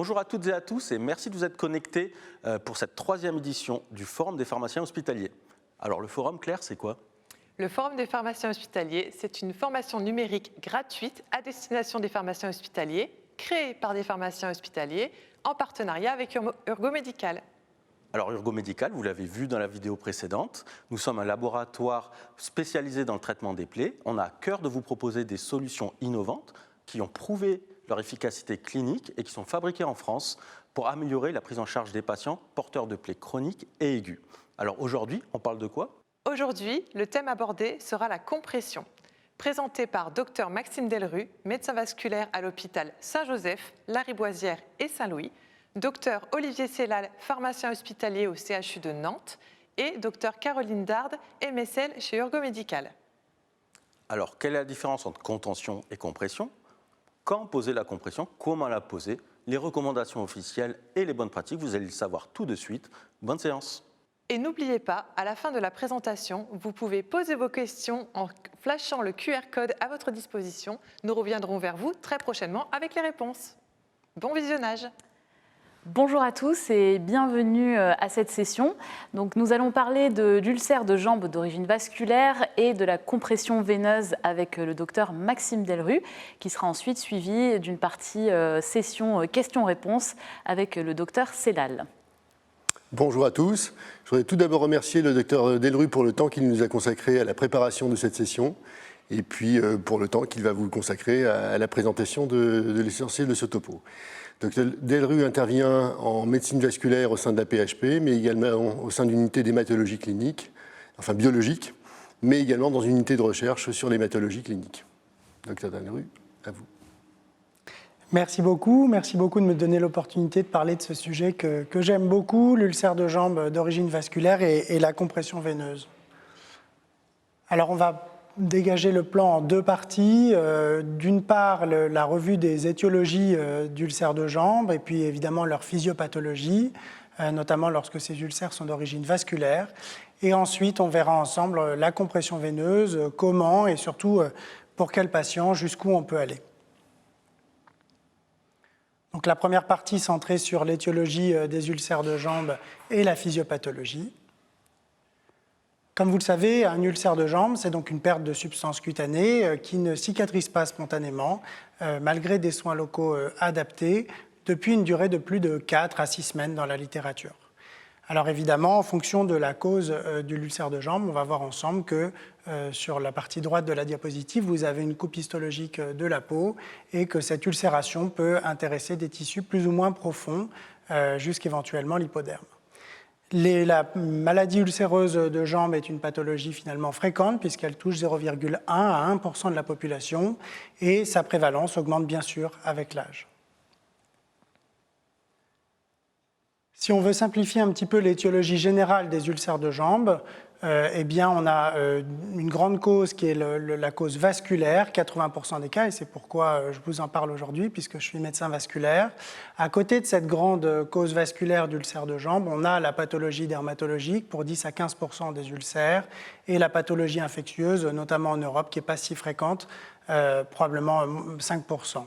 Bonjour à toutes et à tous et merci de vous être connectés pour cette troisième édition du Forum des pharmaciens hospitaliers. Alors le forum, Claire, c'est quoi? Le Forum des pharmaciens hospitaliers, c'est une formation numérique gratuite à destination des pharmaciens hospitaliers, créée par des pharmaciens hospitaliers en partenariat avec Urgo-Médical. Alors Urgo-Médical, vous l'avez vu dans la vidéo précédente, nous sommes un laboratoire spécialisé dans le traitement des plaies. On a à cœur de vous proposer des solutions innovantes qui ont prouvé leur efficacité clinique et qui sont fabriquées en France pour améliorer la prise en charge des patients porteurs de plaies chroniques et aiguës. Alors aujourd'hui, on parle de quoi? Aujourd'hui, le thème abordé sera la compression. Présenté par Dr Maxime Delru, médecin vasculaire à l'hôpital Saint-Joseph, Lariboisière et Saint-Louis, Dr Olivier Sellal, pharmacien hospitalier au CHU de Nantes, et Dr Caroline Dard, MSL chez Urgo-Médical. Alors, quelle est la différence entre contention et compression? Quand poser la compression? Comment la poser? Les recommandations officielles et les bonnes pratiques, vous allez le savoir tout de suite. Bonne séance! Et n'oubliez pas, à la fin de la présentation, vous pouvez poser vos questions en flashant le QR code à votre disposition. Nous reviendrons vers vous très prochainement avec les réponses. Bon visionnage! Bonjour à tous et bienvenue à cette session. Donc, nous allons parler d'ulcères de jambes d'origine vasculaire et de la compression veineuse avec le docteur Maxime Delru, qui sera ensuite suivi d'une partie session questions-réponses avec le docteur Sellal. Bonjour à tous. Je voudrais tout d'abord remercier le docteur Delru pour le temps qu'il nous a consacré à la préparation de cette session et puis pour le temps qu'il va vous consacrer à la présentation de l'essentiel de ce topo. Dr Delru intervient en médecine vasculaire au sein de la PHP, mais également au sein d'une unité d'hématologie clinique, enfin biologique, mais également dans une unité de recherche sur l'hématologie clinique. Dr Delru, à vous. Merci beaucoup de me donner l'opportunité de parler de ce sujet que j'aime beaucoup, l'ulcère de jambe d'origine vasculaire et la compression veineuse. Alors on va dégager le plan en deux parties. D'une part, la revue des étiologies d'ulcères de jambes et puis évidemment leur physiopathologie, notamment lorsque ces ulcères sont d'origine vasculaire. Et ensuite, on verra ensemble la compression veineuse, comment et surtout pour quels patients, jusqu'où on peut aller. Donc la première partie centrée sur l'étiologie des ulcères de jambes et la physiopathologie. Comme vous le savez, un ulcère de jambe, c'est donc une perte de substance cutanée qui ne cicatrise pas spontanément, malgré des soins locaux adaptés, depuis une durée de plus de 4 à 6 semaines dans la littérature. Alors évidemment, en fonction de la cause de l'ulcère de jambe, on va voir ensemble que sur la partie droite de la diapositive, vous avez une coupe histologique de la peau et que cette ulcération peut intéresser des tissus plus ou moins profonds, jusqu'éventuellement l'hypoderme. La maladie ulcéreuse de jambe est une pathologie finalement fréquente puisqu'elle touche 0,1 à 1% de la population et sa prévalence augmente bien sûr avec l'âge. Si on veut simplifier un petit peu l'étiologie générale des ulcères de jambe, eh bien on a une grande cause qui est la cause vasculaire, 80% des cas, et c'est pourquoi je vous en parle aujourd'hui, puisque je suis médecin vasculaire. À côté de cette grande cause vasculaire d'ulcères de jambe, on a la pathologie dermatologique pour 10 à 15% des ulcères, et la pathologie infectieuse, notamment en Europe, qui n'est pas si fréquente, probablement 5%.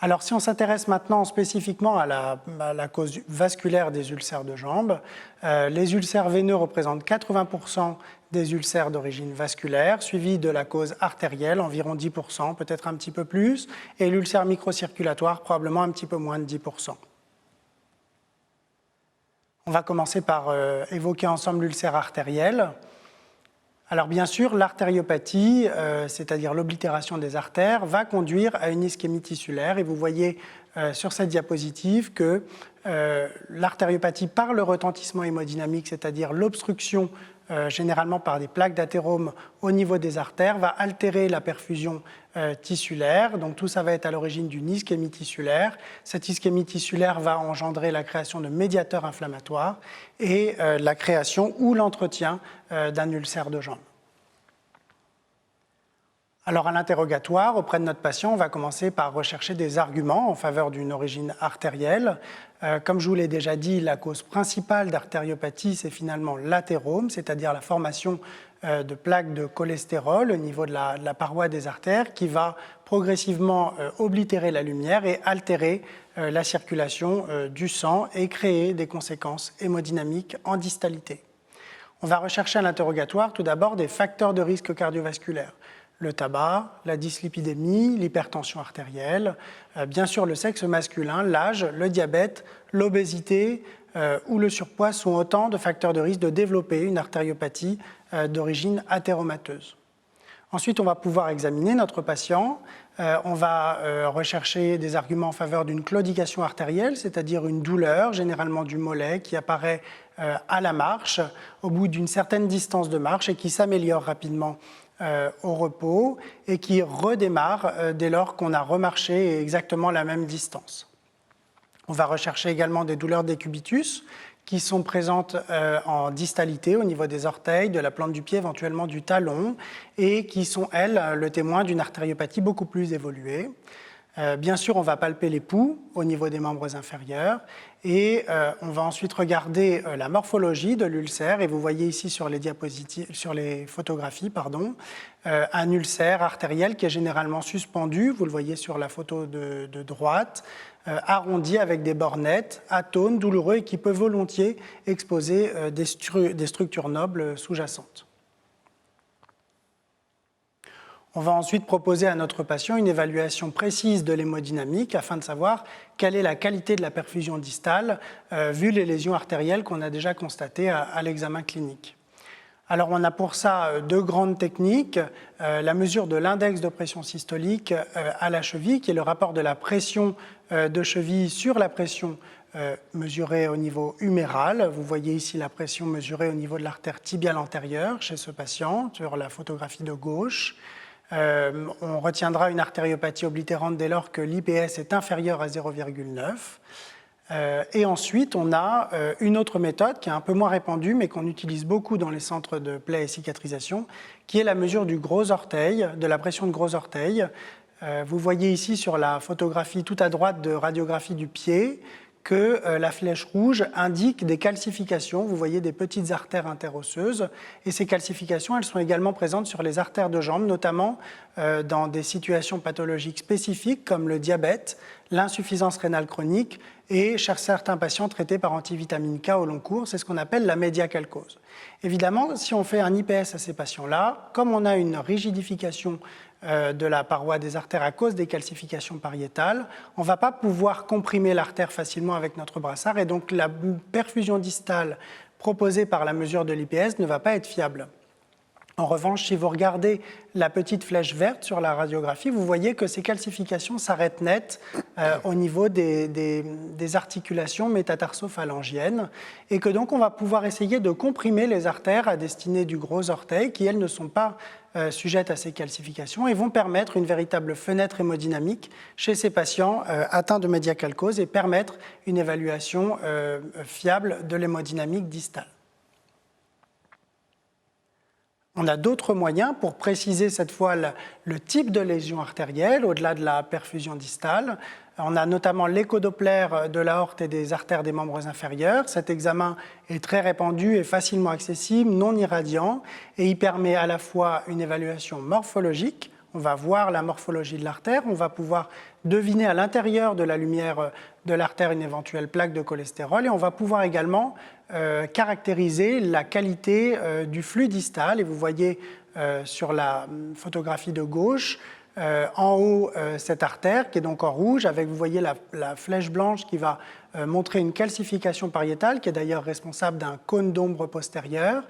Alors, si on s'intéresse maintenant spécifiquement à la cause vasculaire des ulcères de jambe, les ulcères veineux représentent 80% des ulcères d'origine vasculaire, suivis de la cause artérielle, environ 10%, peut-être un petit peu plus, et l'ulcère microcirculatoire, probablement un petit peu moins de 10%. On va commencer par évoquer ensemble l'ulcère artériel. Alors bien sûr, l'artériopathie, c'est-à-dire l'oblitération des artères, va conduire à une ischémie tissulaire. Et vous voyez sur cette diapositive que l'artériopathie par le retentissement hémodynamique, c'est-à-dire l'obstruction généralement par des plaques d'athérome au niveau des artères, va altérer la perfusion tissulaire. Donc tout ça va être à l'origine d'une ischémie tissulaire. Cette ischémie tissulaire va engendrer la création de médiateurs inflammatoires et la création ou l'entretien d'un ulcère de jambe. Alors à l'interrogatoire, auprès de notre patient, on va commencer par rechercher des arguments en faveur d'une origine artérielle. Comme je vous l'ai déjà dit, la cause principale d'artériopathie, c'est finalement l'athérome, c'est-à-dire la formation de plaques de cholestérol au niveau de la paroi des artères qui va progressivement oblitérer la lumière et altérer la circulation du sang et créer des conséquences hémodynamiques en distalité. On va rechercher à l'interrogatoire tout d'abord des facteurs de risque cardiovasculaire. Le tabac, la dyslipidémie, l'hypertension artérielle, bien sûr le sexe masculin, l'âge, le diabète, l'obésité ou le surpoids sont autant de facteurs de risque de développer une artériopathie d'origine athéromateuse. Ensuite, on va pouvoir examiner notre patient. On va rechercher des arguments en faveur d'une claudication artérielle, c'est-à-dire une douleur, généralement du mollet, qui apparaît à la marche, au bout d'une certaine distance de marche et qui s'améliore rapidement au repos et qui redémarre dès lors qu'on a remarché exactement la même distance. On va rechercher également des douleurs décubitus qui sont présentes en distalité au niveau des orteils, de la plante du pied, éventuellement du talon, et qui sont, elles, le témoin d'une artériopathie beaucoup plus évoluée. Bien sûr, on va palper les pouls au niveau des membres inférieurs et on va ensuite regarder la morphologie de l'ulcère. Et vous voyez ici sur les diapositives, sur les photographies, un ulcère artériel qui est généralement suspendu. Vous le voyez sur la photo de droite, arrondi avec des bords nets, atones, douloureux et qui peut volontiers exposer des structures nobles sous-jacentes. On va ensuite proposer à notre patient une évaluation précise de l'hémodynamique afin de savoir quelle est la qualité de la perfusion distale vu les lésions artérielles qu'on a déjà constatées à l'examen clinique. Alors on a pour ça deux grandes techniques, la mesure de l'index de pression systolique à la cheville, qui est le rapport de la pression de cheville sur la pression mesurée au niveau huméral. Vous voyez ici la pression mesurée au niveau de l'artère tibiale antérieure chez ce patient, sur la photographie de gauche. On retiendra une artériopathie oblitérante dès lors que l'IPS est inférieur à 0,9. Et ensuite, on a une autre méthode qui est un peu moins répandue, mais qu'on utilise beaucoup dans les centres de plaies et cicatrisation, qui est la mesure du gros orteil, de la pression de gros orteil. Vous voyez ici sur la photographie tout à droite de radiographie du pied que la flèche rouge indique des calcifications. Vous voyez des petites artères interosseuses. Et ces calcifications, elles sont également présentes sur les artères de jambes, notamment dans des situations pathologiques spécifiques comme le diabète, l'insuffisance rénale chronique et chez certains patients traités par antivitamine K au long cours. C'est ce qu'on appelle la médiacalcose. Évidemment, si on fait un IPS à ces patients-là, comme on a une rigidification de la paroi des artères à cause des calcifications pariétales, on ne va pas pouvoir comprimer l'artère facilement avec notre brassard et donc la perfusion distale proposée par la mesure de l'IPS ne va pas être fiable. En revanche, si vous regardez la petite flèche verte sur la radiographie, vous voyez que ces calcifications s'arrêtent net au niveau des articulations métatarsophalangiennes et que donc on va pouvoir essayer de comprimer les artères à destinée du gros orteil qui, elles, ne sont pas sujettes à ces calcifications et vont permettre une véritable fenêtre hémodynamique chez ces patients atteints de médiacalcose et permettre une évaluation fiable de l'hémodynamique distale. On a d'autres moyens pour préciser cette fois le type de lésion artérielle au-delà de la perfusion distale. On a notamment l'échodoppler de l'aorte et des artères des membres inférieurs. Cet examen est très répandu et facilement accessible, non irradiant, et il permet à la fois une évaluation morphologique. On va voir la morphologie de l'artère, on va pouvoir deviner à l'intérieur de la lumière de l'artère une éventuelle plaque de cholestérol et on va pouvoir également caractériser la qualité du flux distal. Et vous voyez sur la photographie de gauche, en haut cette artère qui est donc en rouge, avec vous voyez la flèche blanche qui va montrer une calcification pariétale qui est d'ailleurs responsable d'un cône d'ombre postérieur.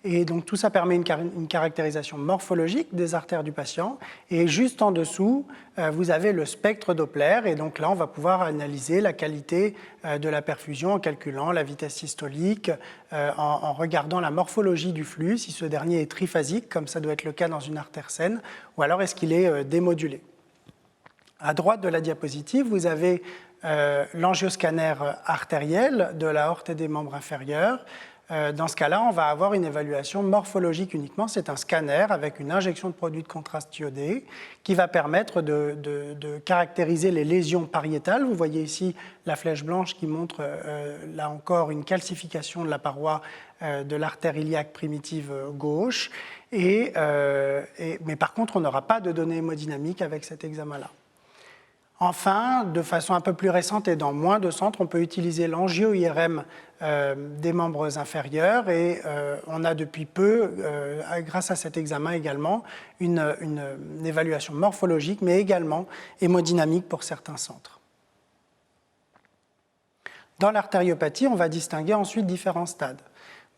Et donc tout ça permet une caractérisation morphologique des artères du patient. Et juste en dessous, vous avez le spectre Doppler. Et donc là, on va pouvoir analyser la qualité de la perfusion en calculant la vitesse systolique, en regardant la morphologie du flux, si ce dernier est triphasique, comme ça doit être le cas dans une artère saine, ou alors est-ce qu'il est démodulé. À droite de la diapositive, vous avez l'angioscanner artériel de l'aorte et des membres inférieurs. Dans ce cas-là, on va avoir une évaluation morphologique uniquement. C'est un scanner avec une injection de produit de contraste iodé qui va permettre de caractériser les lésions pariétales. Vous voyez ici la flèche blanche qui montre, là encore, une calcification de la paroi de l'artère iliaque primitive gauche. Mais par contre, on n'aura pas de données hémodynamiques avec cet examen-là. Enfin, de façon un peu plus récente et dans moins de centres, on peut utiliser l'angio-IRM des membres inférieurs et on a depuis peu, grâce à cet examen également, une évaluation morphologique mais également hémodynamique pour certains centres. Dans l'artériopathie, on va distinguer ensuite différents stades.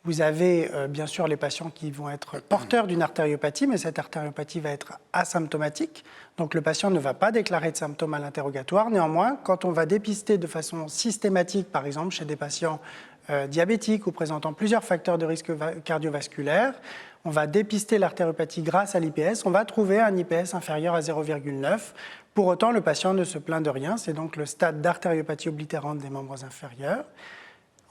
Vous avez bien sûr les patients qui vont être porteurs d'une artériopathie, mais cette artériopathie va être asymptomatique. Donc le patient ne va pas déclarer de symptômes à l'interrogatoire. Néanmoins, quand on va dépister de façon systématique, par exemple chez des patients diabétiques ou présentant plusieurs facteurs de risque cardiovasculaire, on va dépister l'artériopathie grâce à l'IPS. On va trouver un IPS inférieur à 0,9. Pour autant, le patient ne se plaint de rien. C'est donc le stade d'artériopathie oblitérante des membres inférieurs.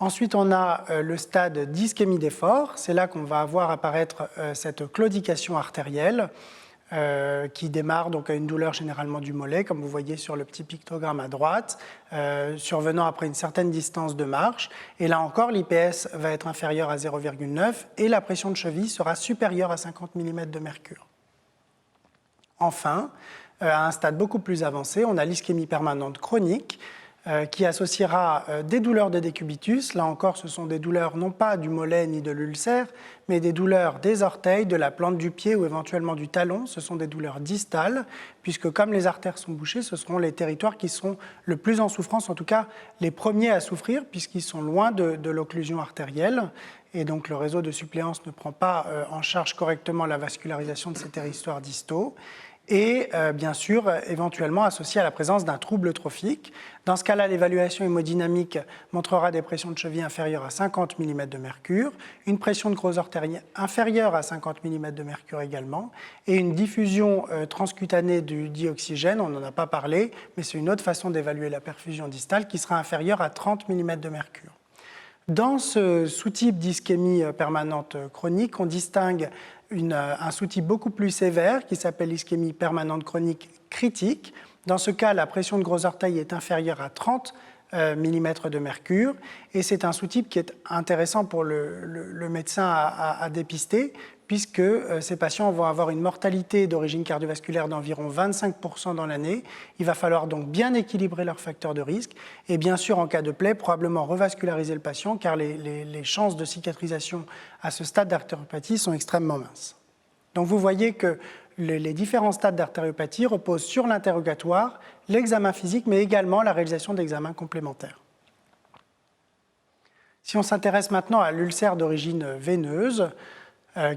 Ensuite, on a le stade d'ischémie d'effort. C'est là qu'on va voir apparaître cette claudication artérielle qui démarre donc à une douleur généralement du mollet, comme vous voyez sur le petit pictogramme à droite, survenant après une certaine distance de marche. Et là encore, l'IPS va être inférieur à 0,9 et la pression de cheville sera supérieure à 50 mm de mercure. Enfin, à un stade beaucoup plus avancé, on a l'ischémie permanente chronique, qui associera des douleurs de décubitus. Là encore, ce sont des douleurs non pas du mollet ni de l'ulcère, mais des douleurs des orteils, de la plante du pied ou éventuellement du talon. Ce sont des douleurs distales, puisque comme les artères sont bouchées, ce seront les territoires qui seront le plus en souffrance, en tout cas les premiers à souffrir, puisqu'ils sont loin de l'occlusion artérielle. Et donc le réseau de suppléance ne prend pas en charge correctement la vascularisation de ces territoires distaux. Et bien sûr, éventuellement associé à la présence d'un trouble trophique. Dans ce cas-là, l'évaluation hémodynamique montrera des pressions de cheville inférieures à 50 mm de mercure, une pression de gros artériels inférieure à 50 mm de mercure également, et une diffusion transcutanée du dioxygène, on n'en a pas parlé, mais c'est une autre façon d'évaluer la perfusion distale qui sera inférieure à 30 mm de mercure. Dans ce sous-type d'ischémie permanente chronique, on distingue un sous-type beaucoup plus sévère qui s'appelle l'ischémie permanente chronique critique. Dans ce cas, la pression de gros orteils est inférieure à 30 mm de mercure et c'est un sous-type qui est intéressant pour le médecin à dépister puisque ces patients vont avoir une mortalité d'origine cardiovasculaire d'environ 25% dans l'année. Il va falloir donc bien équilibrer leurs facteurs de risque et bien sûr, en cas de plaie, probablement revasculariser le patient car les chances de cicatrisation à ce stade d'artériopathie sont extrêmement minces. Donc vous voyez que les différents stades d'artériopathie reposent sur l'interrogatoire, l'examen physique, mais également la réalisation d'examens complémentaires. Si on s'intéresse maintenant à l'ulcère d'origine veineuse,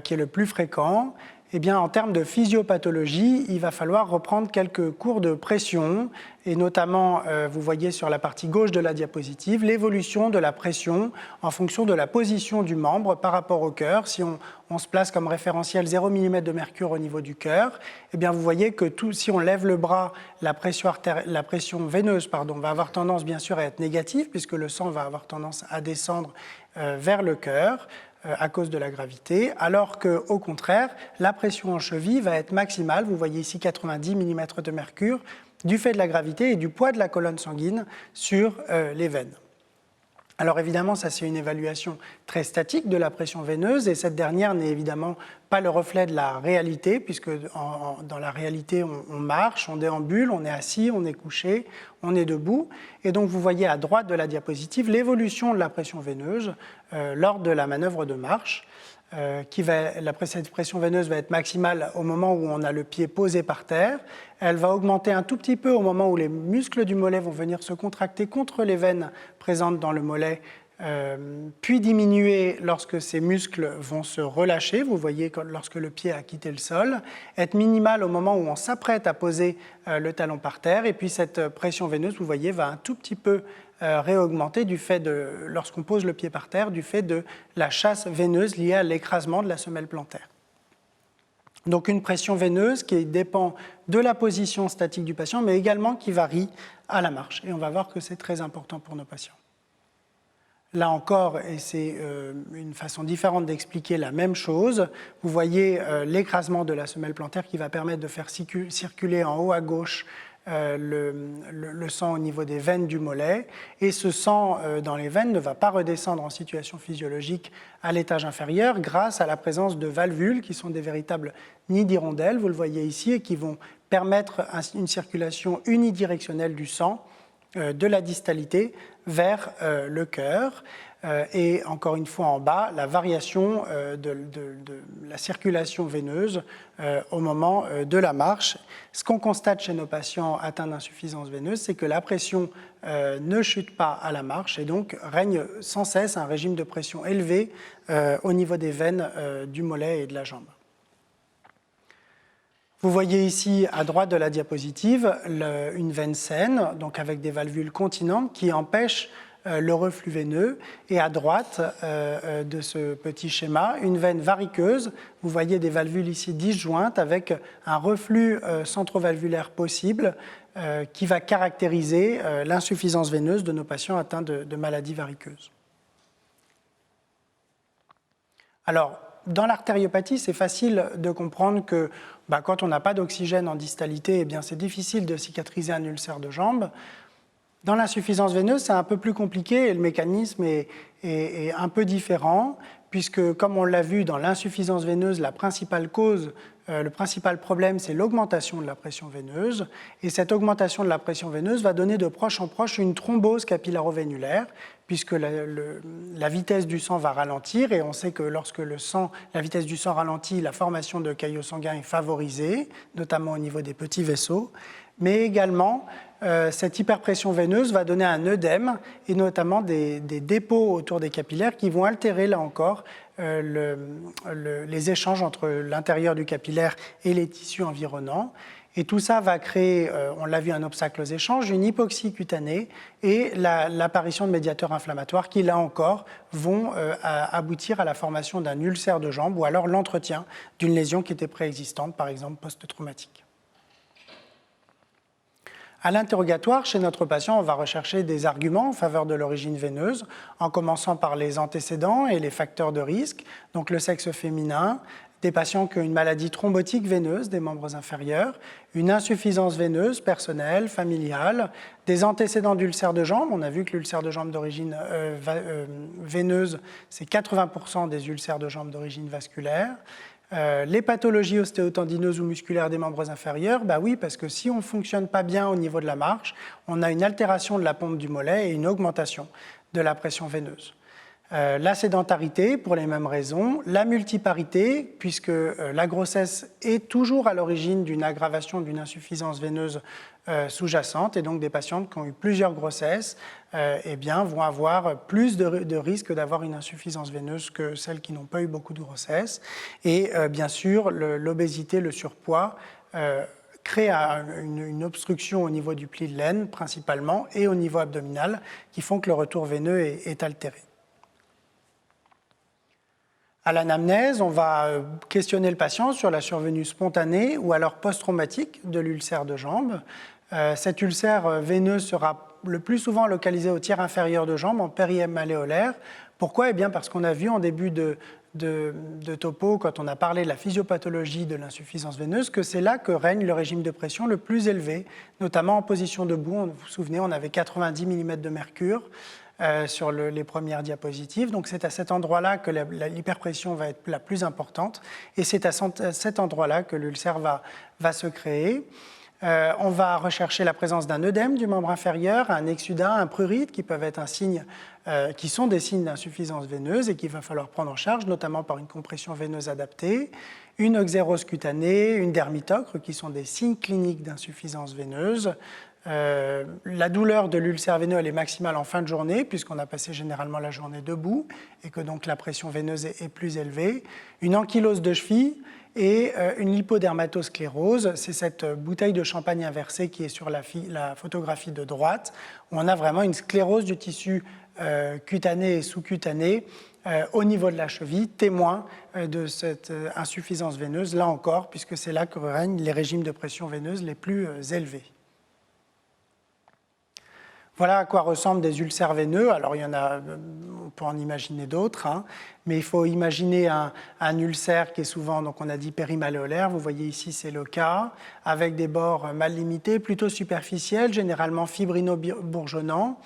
qui est le plus fréquent, eh bien, en termes de physiopathologie, il va falloir reprendre quelques cours de pression, et notamment, vous voyez sur la partie gauche de la diapositive, l'évolution de la pression en fonction de la position du membre par rapport au cœur. Si on se place comme référentiel 0 mm de mercure au niveau du cœur, eh bien, vous voyez que si on lève le bras, la pression veineuse va avoir tendance bien sûr à être négative, puisque le sang va avoir tendance à descendre vers le cœur, à cause de la gravité, alors qu'au contraire, la pression en cheville va être maximale, vous voyez ici 90 mm de mercure, du fait de la gravité et du poids de la colonne sanguine sur les veines. Alors évidemment, ça c'est une évaluation très statique de la pression veineuse et cette dernière n'est évidemment pas le reflet de la réalité puisque dans la réalité on marche, on déambule, on est assis, on est couché, on est debout et donc vous voyez à droite de la diapositive l'évolution de la pression veineuse lors de la manœuvre de marche. La pression veineuse va être maximale au moment où on a le pied posé par terre. Elle va augmenter un tout petit peu au moment où les muscles du mollet vont venir se contracter contre les veines présentes dans le mollet, puis diminuer lorsque ces muscles vont se relâcher. Vous voyez lorsque le pied a quitté le sol, être minimale au moment où on s'apprête à poser le talon par terre. Et puis cette pression veineuse, vous voyez, va un tout petit peu réaugmenter lorsqu'on pose le pied par terre, du fait de la chasse veineuse liée à l'écrasement de la semelle plantaire. Donc une pression veineuse qui dépend de la position statique du patient, mais également qui varie à la marche. Et on va voir que c'est très important pour nos patients. Là encore, et c'est une façon différente d'expliquer la même chose, vous voyez l'écrasement de la semelle plantaire qui va permettre de faire circuler en haut à gauche le sang au niveau des veines du mollet, et ce sang dans les veines ne va pas redescendre en situation physiologique à l'étage inférieur grâce à la présence de valvules qui sont des véritables nids d'hirondelles, vous le voyez ici, et qui vont permettre une circulation unidirectionnelle du sang de la distalité vers le cœur. Et encore une fois en bas, la variation de la circulation veineuse au moment de la marche. Ce qu'on constate chez nos patients atteints d'insuffisance veineuse, c'est que la pression ne chute pas à la marche et donc règne sans cesse un régime de pression élevé au niveau des veines du mollet et de la jambe. Vous voyez ici, à droite de la diapositive, une veine saine, donc avec des valvules continentes qui empêchent le reflux veineux. Et à droite de ce petit schéma, une veine variqueuse. Vous voyez des valvules ici disjointes avec un reflux centrovalvulaire possible qui va caractériser l'insuffisance veineuse de nos patients atteints de maladies variqueuses. Alors, dans l'artériopathie, c'est facile de comprendre que quand on n'a pas d'oxygène en distalité, eh bien, c'est difficile de cicatriser un ulcère de jambe. Dans l'insuffisance veineuse, c'est un peu plus compliqué et le mécanisme est un peu différent, puisque, comme on l'a vu, dans l'insuffisance veineuse, la principale cause, le principal problème, c'est l'augmentation de la pression veineuse. Et cette augmentation de la pression veineuse va donner de proche en proche une thrombose capillaro-veinulaire, puisque la vitesse du sang va ralentir. Et on sait que lorsque la vitesse du sang ralentit, la formation de caillots sanguins est favorisée, notamment au niveau des petits vaisseaux. Mais également, cette hyperpression veineuse va donner un œdème et notamment des dépôts autour des capillaires qui vont altérer, là encore, les échanges entre l'intérieur du capillaire et les tissus environnants. Et tout ça va créer, on l'a vu, un obstacle aux échanges, une hypoxie cutanée et l'apparition de médiateurs inflammatoires qui, là encore, vont aboutir à la formation d'un ulcère de jambe ou alors l'entretien d'une lésion qui était préexistante, par exemple post-traumatique. À l'interrogatoire, chez notre patient, on va rechercher des arguments en faveur de l'origine veineuse, en commençant par les antécédents et les facteurs de risque, donc le sexe féminin, des patients qui ont une maladie thrombotique veineuse des membres inférieurs, une insuffisance veineuse personnelle, familiale, des antécédents d'ulcères de jambe. On a vu que l'ulcère de jambe d'origine veineuse, c'est 80% des ulcères de jambe d'origine vasculaire. Les pathologies ostéotendineuses ou musculaires des membres inférieurs, oui, parce que si on ne fonctionne pas bien au niveau de la marche, on a une altération de la pompe du mollet et une augmentation de la pression veineuse. La sédentarité, pour les mêmes raisons. La multiparité, puisque la grossesse est toujours à l'origine d'une aggravation d'une insuffisance veineuse sous-jacente, et donc des patientes qui ont eu plusieurs grossesses vont avoir plus de risques d'avoir une insuffisance veineuse que celles qui n'ont pas eu beaucoup de grossesses. Et bien sûr, l'obésité, le surpoids crée une obstruction au niveau du pli de l'aine principalement et au niveau abdominal qui font que le retour veineux est altéré. À l'anamnèse, on va questionner le patient sur la survenue spontanée ou alors post-traumatique de l'ulcère de jambe. Cet ulcère veineux sera le plus souvent localisé au tiers inférieur de jambe, en périmalléolaire. Pourquoi ? Eh bien parce qu'on a vu en début de topo, quand on a parlé de la physiopathologie de l'insuffisance veineuse, que c'est là que règne le régime de pression le plus élevé, notamment en position debout. Vous vous souvenez, on avait 90 mm de mercure sur les premières diapositives. Donc c'est à cet endroit-là que l'hyperpression va être la plus importante et c'est à cet endroit-là que l'ulcère va se créer. On va rechercher la présence d'un œdème du membre inférieur, un exsudat, un prurite qui peuvent être qui sont des signes d'insuffisance veineuse et qu'il va falloir prendre en charge, notamment par une compression veineuse adaptée, une oxérose cutanée, une dermitocre qui sont des signes cliniques d'insuffisance veineuse. La douleur de l'ulcère veineux elle est maximale en fin de journée puisqu'on a passé généralement la journée debout et que donc la pression veineuse est plus élevée. Une ankylose de cheville et une lipodermatosclérose, c'est cette bouteille de champagne inversée qui est sur la photographie de droite, où on a vraiment une sclérose du tissu cutané et sous-cutané au niveau de la cheville, témoin de cette insuffisance veineuse, là encore, puisque c'est là que règnent les régimes de pression veineuse les plus élevés. Voilà à quoi ressemblent des ulcères veineux. Alors, on peut en imaginer d'autres, hein. Mais il faut imaginer un ulcère qui est souvent, donc on a dit périmalléolaire, vous voyez ici c'est le cas, avec des bords mal limités, plutôt superficiels, généralement fibrino-bourgeonnants,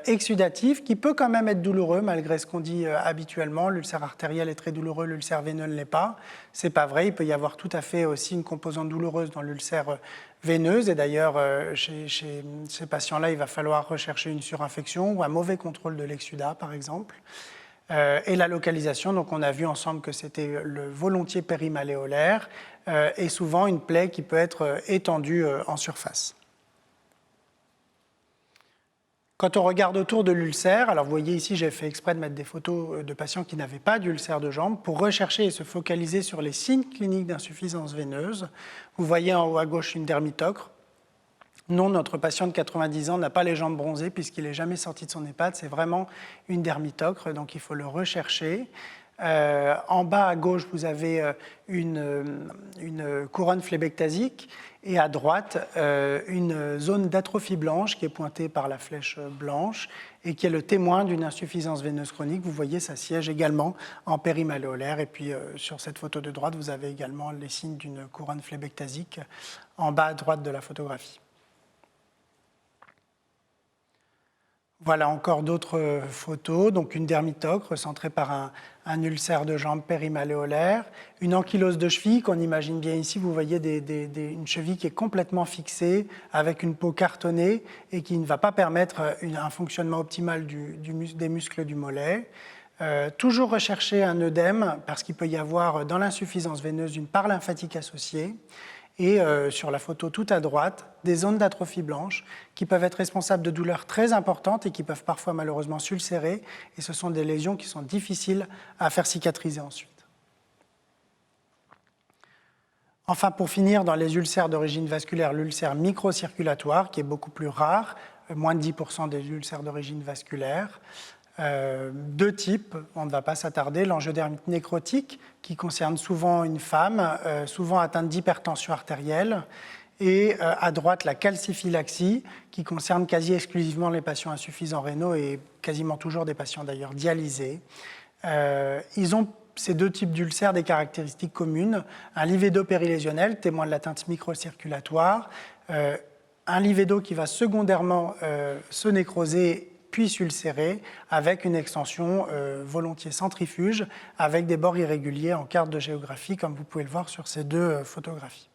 exsudatif, qui peut quand même être douloureux malgré ce qu'on dit habituellement. L'ulcère artériel est très douloureux, l'ulcère veineux ne l'est pas. C'est pas vrai, il peut y avoir tout à fait aussi une composante douloureuse dans l'ulcère veineuse. Et d'ailleurs, chez ces patients-là, il va falloir rechercher une surinfection ou un mauvais contrôle de l'exsudat, par exemple. Et la localisation, donc on a vu ensemble que c'était le volontiers périmalléolaire et souvent une plaie qui peut être étendue en surface. Quand on regarde autour de l'ulcère, alors vous voyez ici, j'ai fait exprès de mettre des photos de patients qui n'avaient pas d'ulcère de jambe pour rechercher et se focaliser sur les signes cliniques d'insuffisance veineuse. Vous voyez en haut à gauche une dermitocre. Non, notre patient de 90 ans n'a pas les jambes bronzées puisqu'il n'est jamais sorti de son EHPAD. C'est vraiment une dermitocre, donc il faut le rechercher. En bas à gauche, vous avez une couronne phlébectasique et à droite, une zone d'atrophie blanche qui est pointée par la flèche blanche et qui est le témoin d'une insuffisance veineuse chronique. Vous voyez, ça siège également en périmalléolaire. Et puis sur cette photo de droite, vous avez également les signes d'une couronne phlébectasique en bas à droite de la photographie. Voilà encore d'autres photos, donc une dermitocre centrée par un ulcère de jambe périmalléolaire, une ankylose de cheville qu'on imagine bien ici, vous voyez une cheville qui est complètement fixée avec une peau cartonnée et qui ne va pas permettre un fonctionnement optimal des muscles du mollet. Toujours rechercher un œdème parce qu'il peut y avoir dans l'insuffisance veineuse une part lymphatique associée. Et sur la photo tout à droite, des zones d'atrophie blanche qui peuvent être responsables de douleurs très importantes et qui peuvent parfois malheureusement s'ulcérer. Et ce sont des lésions qui sont difficiles à faire cicatriser ensuite. Enfin, pour finir, dans les ulcères d'origine vasculaire, l'ulcère microcirculatoire, qui est beaucoup plus rare, moins de 10% des ulcères d'origine vasculaire. Deux types, on ne va pas s'attarder, l'angiodermite nécrotique qui concerne souvent une femme, souvent atteinte d'hypertension artérielle, et à droite la calciphylaxie qui concerne quasi exclusivement les patients insuffisants rénaux et quasiment toujours des patients d'ailleurs dialysés. Ils ont ces deux types d'ulcères des caractéristiques communes, un livédo périlésionnel, témoin de l'atteinte microcirculatoire, un livédo qui va secondairement se nécroser puis s'ulcérer avec une extension volontiers centrifuge avec des bords irréguliers en carte de géographie comme vous pouvez le voir sur ces deux photographies.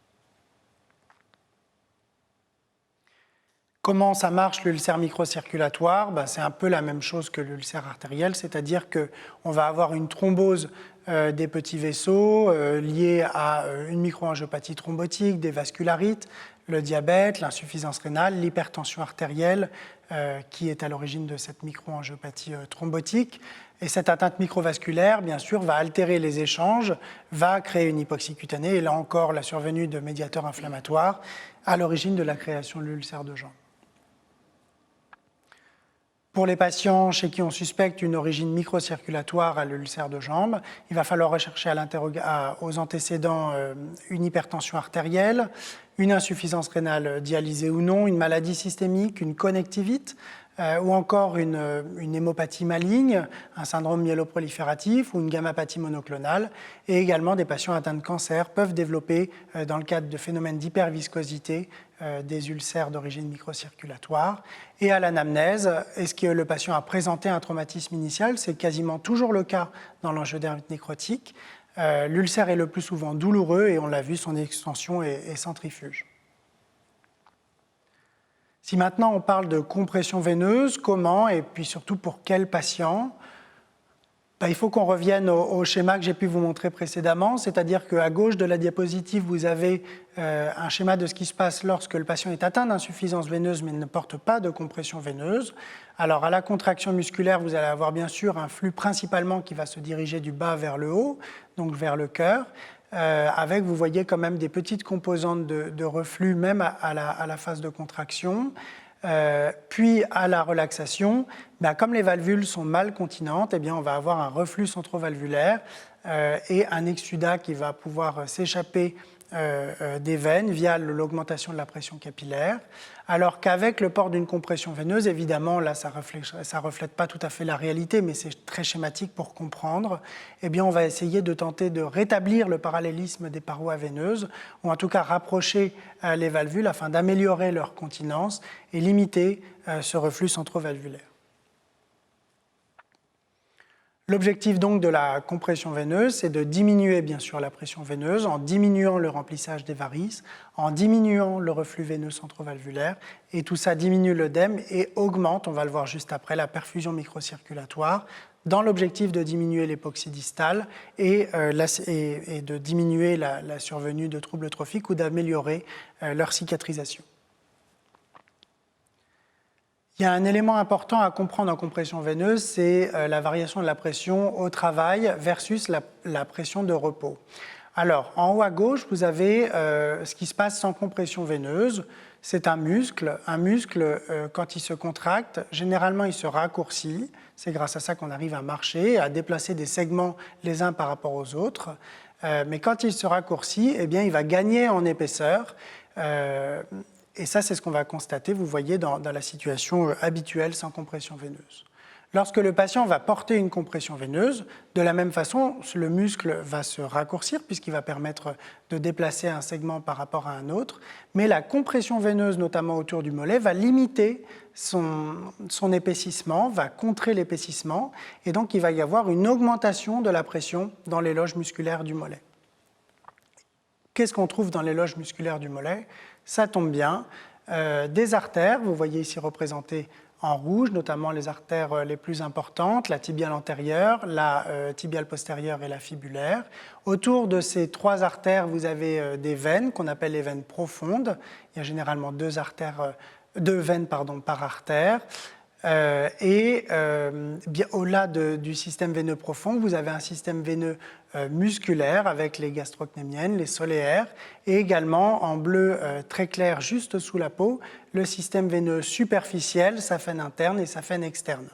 Comment ça marche l'ulcère microcirculatoire? C'est un peu la même chose que l'ulcère artériel, c'est-à-dire qu'on va avoir une thrombose des petits vaisseaux liés à une microangiopathie thrombotique, des vascularites, le diabète, l'insuffisance rénale, l'hypertension artérielle qui est à l'origine de cette microangiopathie thrombotique. Et cette atteinte microvasculaire, bien sûr, va altérer les échanges, va créer une hypoxie cutanée et là encore la survenue de médiateurs inflammatoires à l'origine de la création de l'ulcère de jambe. Pour les patients chez qui on suspecte une origine microcirculatoire à l'ulcère de jambe, il va falloir rechercher aux antécédents une hypertension artérielle, une insuffisance rénale dialysée ou non, une maladie systémique, une connectivite, ou encore une hémopathie maligne, un syndrome myéloprolifératif ou une gammapathie monoclonale. Et également, des patients atteints de cancer peuvent développer, dans le cadre de phénomènes d'hyperviscosité, des ulcères d'origine microcirculatoire. Et à l'anamnèse, est-ce que le patient a présenté un traumatisme initial? C'est quasiment toujours le cas dans l'angiodermite nécrotique. L'ulcère est le plus souvent douloureux et on l'a vu, son extension est centrifuge. Si maintenant on parle de compression veineuse, comment et puis surtout pour quel patient? Il faut qu'on revienne au schéma que j'ai pu vous montrer précédemment, c'est-à-dire qu'à gauche de la diapositive, vous avez un schéma de ce qui se passe lorsque le patient est atteint d'insuffisance veineuse mais ne porte pas de compression veineuse. Alors à la contraction musculaire, vous allez avoir bien sûr un flux principalement qui va se diriger du bas vers le haut, donc vers le cœur, avec, vous voyez quand même des petites composantes de reflux même à la phase de contraction. Puis à la relaxation, comme les valvules sont mal continentes, on va avoir un reflux centrovalvulaire et un exsudat qui va pouvoir s'échapper des veines via l'augmentation de la pression capillaire, alors qu'avec le port d'une compression veineuse, évidemment, là, ça reflète pas tout à fait la réalité, mais c'est très schématique pour comprendre, eh bien, on va essayer de tenter de rétablir le parallélisme des parois veineuses, ou en tout cas rapprocher les valvules afin d'améliorer leur continence et limiter ce reflux centrovalvulaire. L'objectif donc de la compression veineuse, c'est de diminuer bien sûr la pression veineuse en diminuant le remplissage des varices, en diminuant le reflux veineux centrovalvulaire, et tout ça diminue l'œdème et augmente, on va le voir juste après, la perfusion microcirculatoire, dans l'objectif de diminuer l'époxy distale et de diminuer la survenue de troubles trophiques ou d'améliorer leur cicatrisation. Il y a un élément important à comprendre en compression veineuse, c'est la variation de la pression au travail versus la pression de repos. Alors, en haut à gauche, vous avez ce qui se passe sans compression veineuse. C'est un muscle. Un muscle, quand il se contracte, généralement, il se raccourcit. C'est grâce à ça qu'on arrive à marcher, à déplacer des segments les uns par rapport aux autres. Mais quand il se raccourcit, eh bien, il va gagner en épaisseur. Et ça, c'est ce qu'on va constater, vous voyez, dans la situation habituelle sans compression veineuse. Lorsque le patient va porter une compression veineuse, de la même façon, le muscle va se raccourcir puisqu'il va permettre de déplacer un segment par rapport à un autre, mais la compression veineuse, notamment autour du mollet, va limiter son épaississement, va contrer l'épaississement, et donc il va y avoir une augmentation de la pression dans les loges musculaires du mollet. Qu'est-ce qu'on trouve dans les loges musculaires du mollet ? Ça tombe bien. Des artères, vous voyez ici représentées en rouge, notamment les artères les plus importantes, la tibiale antérieure, la tibiale postérieure et la fibulaire. Autour de ces trois artères, vous avez des veines qu'on appelle les veines profondes. Il y a généralement deux veines par artère. Au-delà du système veineux profond, vous avez un système veineux musculaire avec les gastrocnémiennes, les soléaires, et également en bleu très clair juste sous la peau, le système veineux superficiel, sa veine interne et sa veine externe.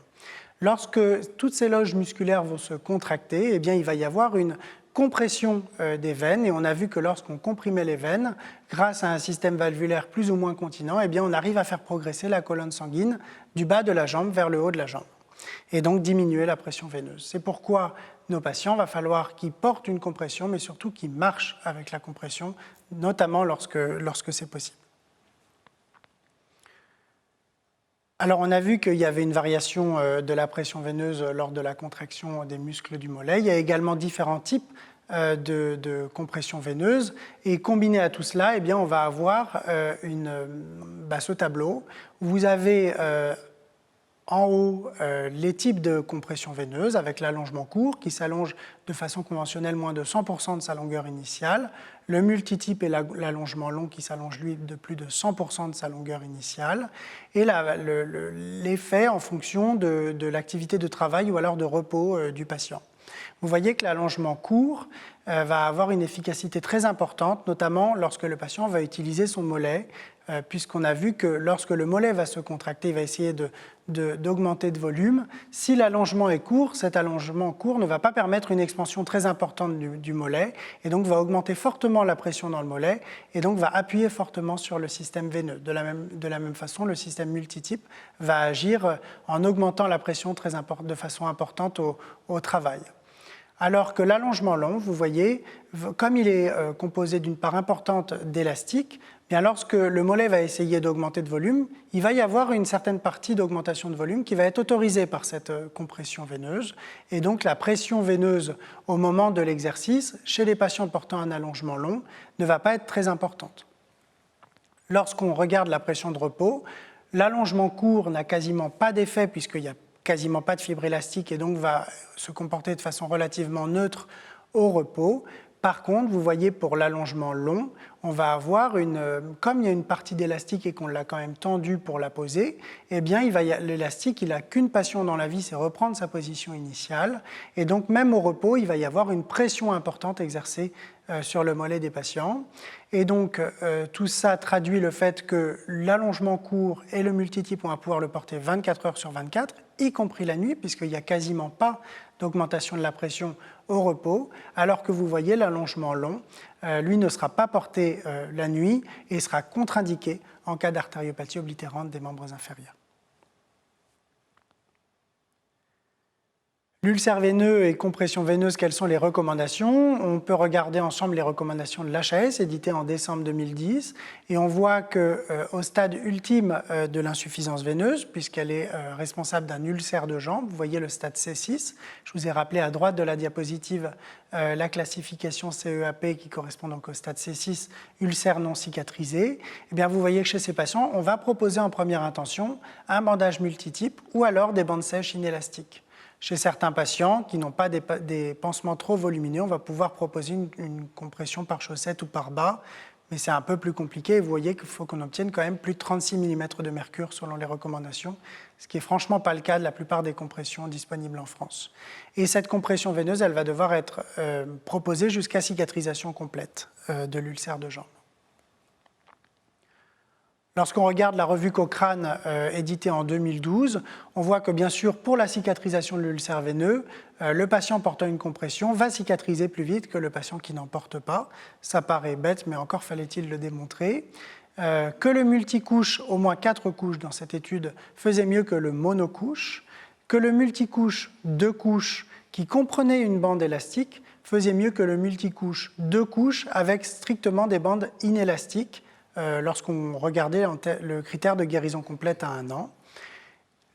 Lorsque toutes ces loges musculaires vont se contracter, eh bien, il va y avoir une compression des veines, et on a vu que lorsqu'on comprimait les veines, grâce à un système valvulaire plus ou moins continent, eh bien, on arrive à faire progresser la colonne sanguine du bas de la jambe vers le haut de la jambe, et donc diminuer la pression veineuse. C'est pourquoi nos patients, va falloir qu'ils portent une compression, mais surtout qu'ils marchent avec la compression, notamment lorsque c'est possible. Alors, on a vu qu'il y avait une variation de la pression veineuse lors de la contraction des muscles du mollet. Il y a également différents types de compression veineuse. Et combiné à tout cela, eh bien, on va avoir ce tableau où vous avez en haut les types de compression veineuse avec l'allongement court qui s'allonge de façon conventionnelle moins de 100% de sa longueur initiale, le multitype et l'allongement long qui s'allonge lui de plus de 100% de sa longueur initiale, et l'effet en fonction de l'activité de travail ou alors de repos du patient. Vous voyez que l'allongement court va avoir une efficacité très importante, notamment lorsque le patient va utiliser son mollet, puisqu'on a vu que lorsque le mollet va se contracter, il va essayer d'augmenter de volume. Si l'allongement est court, cet allongement court ne va pas permettre une expansion très importante du mollet, et donc va augmenter fortement la pression dans le mollet, et donc va appuyer fortement sur le système veineux. De la même façon, le système multitype va agir en augmentant la pression de façon importante au travail. Alors que l'allongement long, vous voyez, comme il est composé d'une part importante d'élastique, bien lorsque le mollet va essayer d'augmenter de volume, il va y avoir une certaine partie d'augmentation de volume qui va être autorisée par cette compression veineuse. Et donc la pression veineuse au moment de l'exercice, chez les patients portant un allongement long, ne va pas être très importante. Lorsqu'on regarde la pression de repos, l'allongement court n'a quasiment pas d'effet puisqu'il y a quasiment pas de fibre élastique et donc va se comporter de façon relativement neutre au repos. Par contre, vous voyez pour l'allongement long, on va avoir comme il y a une partie d'élastique et qu'on l'a quand même tendu pour la poser, eh bien l'élastique, il n'a qu'une passion dans la vie, c'est reprendre sa position initiale. Et donc même au repos, il va y avoir une pression importante exercée sur le mollet des patients. Et donc tout ça traduit le fait que l'allongement court et le multitype, on va pouvoir le porter 24 heures sur 24, y compris la nuit, puisqu'il n'y a quasiment pas d'augmentation de la pression au repos, alors que vous voyez l'allongement long, lui ne sera pas porté la nuit et sera contre-indiqué en cas d'artériopathie oblitérante des membres inférieurs. L'ulcère veineux et compression veineuse, quelles sont les recommandations? On peut regarder ensemble les recommandations de l'HAS, éditées en décembre 2010, et on voit qu'au stade ultime de l'insuffisance veineuse, puisqu'elle est responsable d'un ulcère de jambe, vous voyez le stade C6, je vous ai rappelé à droite de la diapositive la classification CEAP qui correspond donc au stade C6, ulcère non cicatrisé. Eh bien, vous voyez que chez ces patients, on va proposer en première intention un bandage multitype ou alors des bandes sèches inélastiques. Chez certains patients qui n'ont pas des pansements trop volumineux, on va pouvoir proposer une compression par chaussette ou par bas, mais c'est un peu plus compliqué. Vous voyez qu'il faut qu'on obtienne quand même plus de 36 mm de mercure selon les recommandations, ce qui n'est franchement pas le cas de la plupart des compressions disponibles en France. Et cette compression veineuse, elle va devoir être proposée jusqu'à cicatrisation complète de l'ulcère de jambe. Lorsqu'on regarde la revue Cochrane éditée en 2012, on voit que bien sûr, pour la cicatrisation de l'ulcère veineux, le patient portant une compression va cicatriser plus vite que le patient qui n'en porte pas. Ça paraît bête, mais encore fallait-il le démontrer. Que le multicouche, au moins 4 couches dans cette étude, faisait mieux que le monocouche. Que le multicouche 2 couches qui comprenait une bande élastique faisait mieux que le multicouche 2 couches avec strictement des bandes inélastiques, lorsqu'on regardait le critère de guérison complète à 1 an.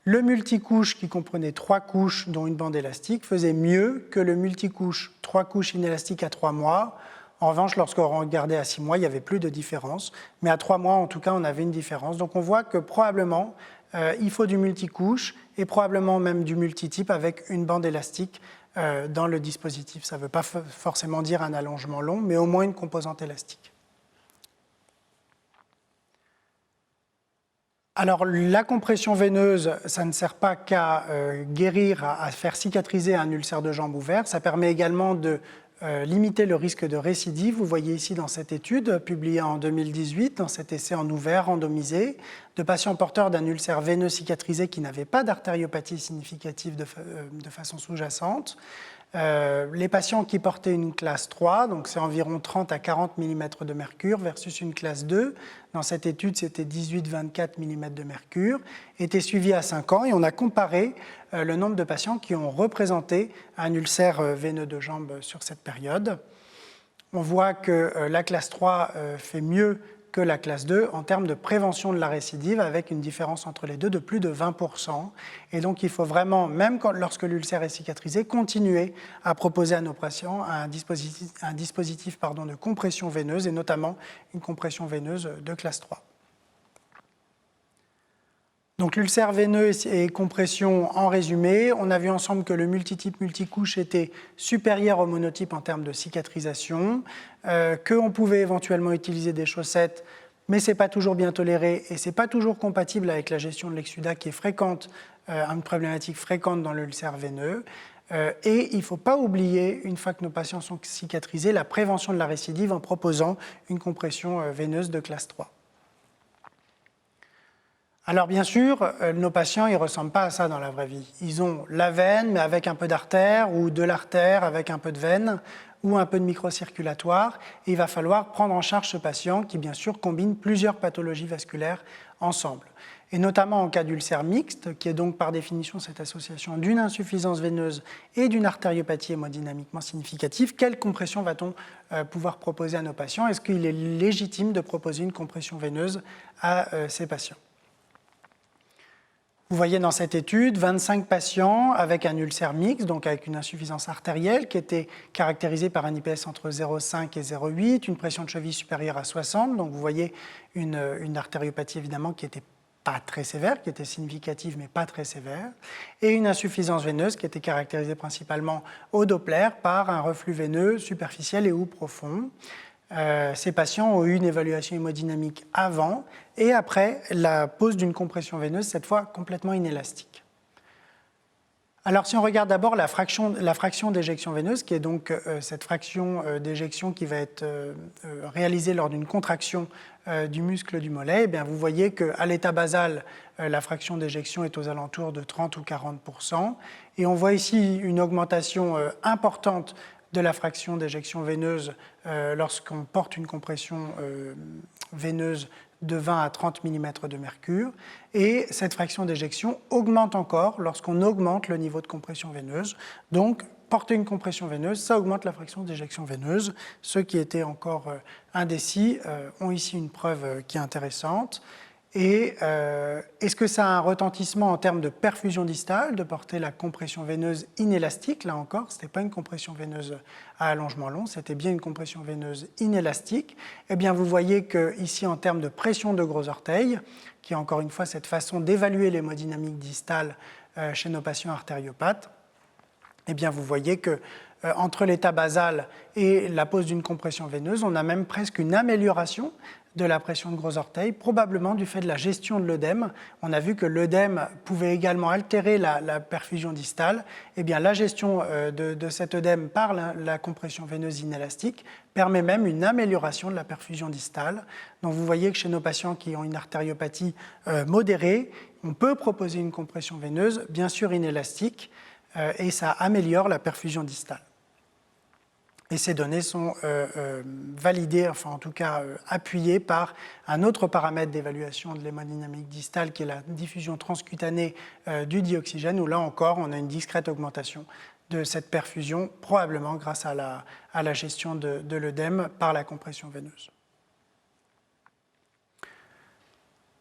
Le multicouche qui comprenait 3 couches dont une bande élastique faisait mieux que le multicouche 3 couches inélastiques à 3 mois. En revanche, lorsqu'on regardait à 6 mois, il n'y avait plus de différence. Mais à 3 mois, en tout cas, on avait une différence. Donc on voit que probablement, il faut du multicouche et probablement même du multitype avec une bande élastique dans le dispositif. Ça ne veut pas forcément dire un allongement long, mais au moins une composante élastique. Alors, la compression veineuse, ça ne sert pas qu'à guérir, à faire cicatriser un ulcère de jambe ouvert. Ça permet également de limiter le risque de récidive. Vous voyez ici dans cette étude, publiée en 2018, dans cet essai en ouvert randomisé, de patients porteurs d'un ulcère veineux cicatrisé qui n'avaient pas d'artériopathie significative de façon sous-jacente. Les patients qui portaient une classe 3, donc c'est environ 30 à 40 mm de mercure versus une classe 2, dans cette étude c'était 18-24 mm de mercure, étaient suivis à 5 ans et on a comparé le nombre de patients qui ont représenté un ulcère veineux de jambe sur cette période. On voit que la classe 3 fait mieux que la classe 2 en termes de prévention de la récidive, avec une différence entre les deux de plus de 20%. Et donc il faut vraiment, même lorsque l'ulcère est cicatrisé, continuer à proposer à nos patients un dispositif de compression veineuse, et notamment une compression veineuse de classe 3. Donc l'ulcère veineux et compression, en résumé, on a vu ensemble que le multitype multicouche était supérieur au monotype en termes de cicatrisation, qu'on pouvait éventuellement utiliser des chaussettes, mais ce n'est pas toujours bien toléré et ce n'est pas toujours compatible avec la gestion de l'exsudat qui est fréquente, une problématique fréquente dans l'ulcère veineux. Et il ne faut pas oublier, une fois que nos patients sont cicatrisés, la prévention de la récidive en proposant une compression veineuse de classe 3. Alors bien sûr, nos patients, ils ne ressemblent pas à ça dans la vraie vie. Ils ont la veine, mais avec un peu d'artère, ou de l'artère avec un peu de veine, ou un peu de microcirculatoire. Et il va falloir prendre en charge ce patient qui, bien sûr, combine plusieurs pathologies vasculaires ensemble. Et notamment en cas d'ulcère mixte, qui est donc par définition cette association d'une insuffisance veineuse et d'une artériopathie hémodynamiquement significative, quelle compression va-t-on pouvoir proposer à nos patients? Est-ce qu'il est légitime de proposer une compression veineuse à ces patients? Vous voyez dans cette étude 25 patients avec un ulcère mixte, donc avec une insuffisance artérielle qui était caractérisée par un IPS entre 0,5 et 0,8, une pression de cheville supérieure à 60, donc vous voyez une artériopathie évidemment qui n'était pas très sévère, qui était significative mais pas très sévère, et une insuffisance veineuse qui était caractérisée principalement au Doppler par un reflux veineux superficiel et ou profond. Ces patients ont eu une évaluation hémodynamique avant et après la pose d'une compression veineuse, cette fois complètement inélastique. Alors, si on regarde d'abord la fraction d'éjection veineuse, qui est donc cette fraction d'éjection qui va être réalisée lors d'une contraction du muscle du mollet, eh bien, vous voyez qu'à l'état basal, la fraction d'éjection est aux alentours de 30 ou 40%. Et on voit ici une augmentation importante de la fraction d'éjection veineuse lorsqu'on porte une compression veineuse de 20 à 30 mm de mercure, et cette fraction d'éjection augmente encore lorsqu'on augmente le niveau de compression veineuse. Donc, porter une compression veineuse, ça augmente la fraction d'éjection veineuse. Ceux qui étaient encore indécis ont ici une preuve qui est intéressante. Et est-ce que ça a un retentissement en termes de perfusion distale, de porter la compression veineuse inélastique? Là encore, ce n'était pas une compression veineuse à allongement long, c'était bien une compression veineuse inélastique. Eh bien, vous voyez qu'ici, en termes de pression de gros orteil, qui est encore une fois cette façon d'évaluer l'hémodynamique distale chez nos patients artériopathes, eh bien, vous voyez que entre l'état basal et la pose d'une compression veineuse, on a même presque une amélioration de la pression de gros orteil, probablement du fait de la gestion de l'œdème. On a vu que l'œdème pouvait également altérer la perfusion distale. Eh bien, la gestion de cet œdème par la compression veineuse inélastique permet même une amélioration de la perfusion distale. Donc, vous voyez que chez nos patients qui ont une artériopathie modérée, on peut proposer une compression veineuse, bien sûr inélastique, et ça améliore la perfusion distale. Et ces données sont validées, enfin en tout cas appuyées par un autre paramètre d'évaluation de l'hémodynamique distale qui est la diffusion transcutanée du dioxygène, où là encore on a une discrète augmentation de cette perfusion, probablement grâce à la gestion de l'œdème par la compression veineuse.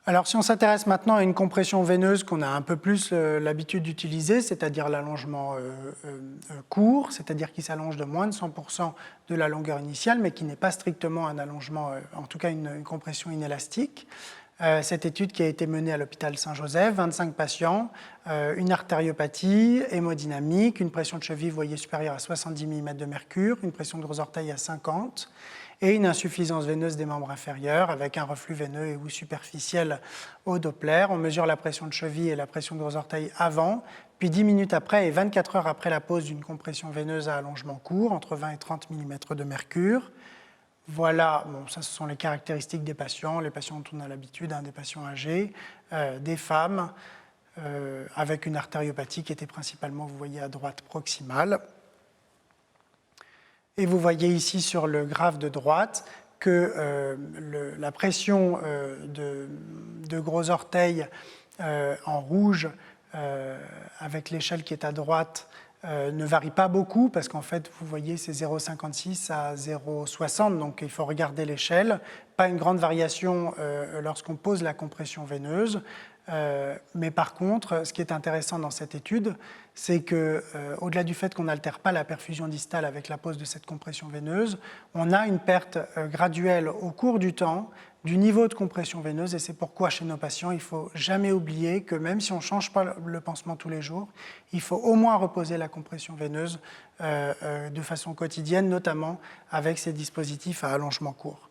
Alors, si on s'intéresse maintenant à une compression veineuse qu'on a un peu plus l'habitude d'utiliser, c'est-à-dire l'allongement court, c'est-à-dire qui s'allonge de moins de 100% de la longueur initiale, mais qui n'est pas strictement un allongement, en tout cas une compression inélastique. Cette étude qui a été menée à l'hôpital Saint-Joseph, 25 patients, une artériopathie, hémodynamique, une pression de cheville, vous voyez, supérieure à 70 mm de mercure, une pression de gros orteil à 50, et une insuffisance veineuse des membres inférieurs avec un reflux veineux et ou superficiel au Doppler. On mesure la pression de cheville et la pression de gros orteil avant, puis 10 minutes après et 24 heures après la pose d'une compression veineuse à allongement court, entre 20 et 30 mm de mercure. Voilà, bon, ça ce sont les caractéristiques des patients dont on a l'habitude, des patients âgés, des femmes avec une artériopathie qui était principalement, vous voyez à droite, proximale. Et vous voyez ici sur le graphe de droite que la pression de gros orteil en rouge avec l'échelle qui est à droite ne varie pas beaucoup parce qu'en fait, vous voyez, c'est 0,56 à 0,60, donc il faut regarder l'échelle. Pas une grande variation lorsqu'on pose la compression veineuse. Mais par contre, ce qui est intéressant dans cette étude, c'est qu'au-delà du fait qu'on n'altère pas la perfusion distale avec la pose de cette compression veineuse, on a une perte graduelle au cours du temps du niveau de compression veineuse, et c'est pourquoi chez nos patients, il ne faut jamais oublier que même si on ne change pas le pansement tous les jours, il faut au moins reposer la compression veineuse de façon quotidienne, notamment avec ces dispositifs à allongement court.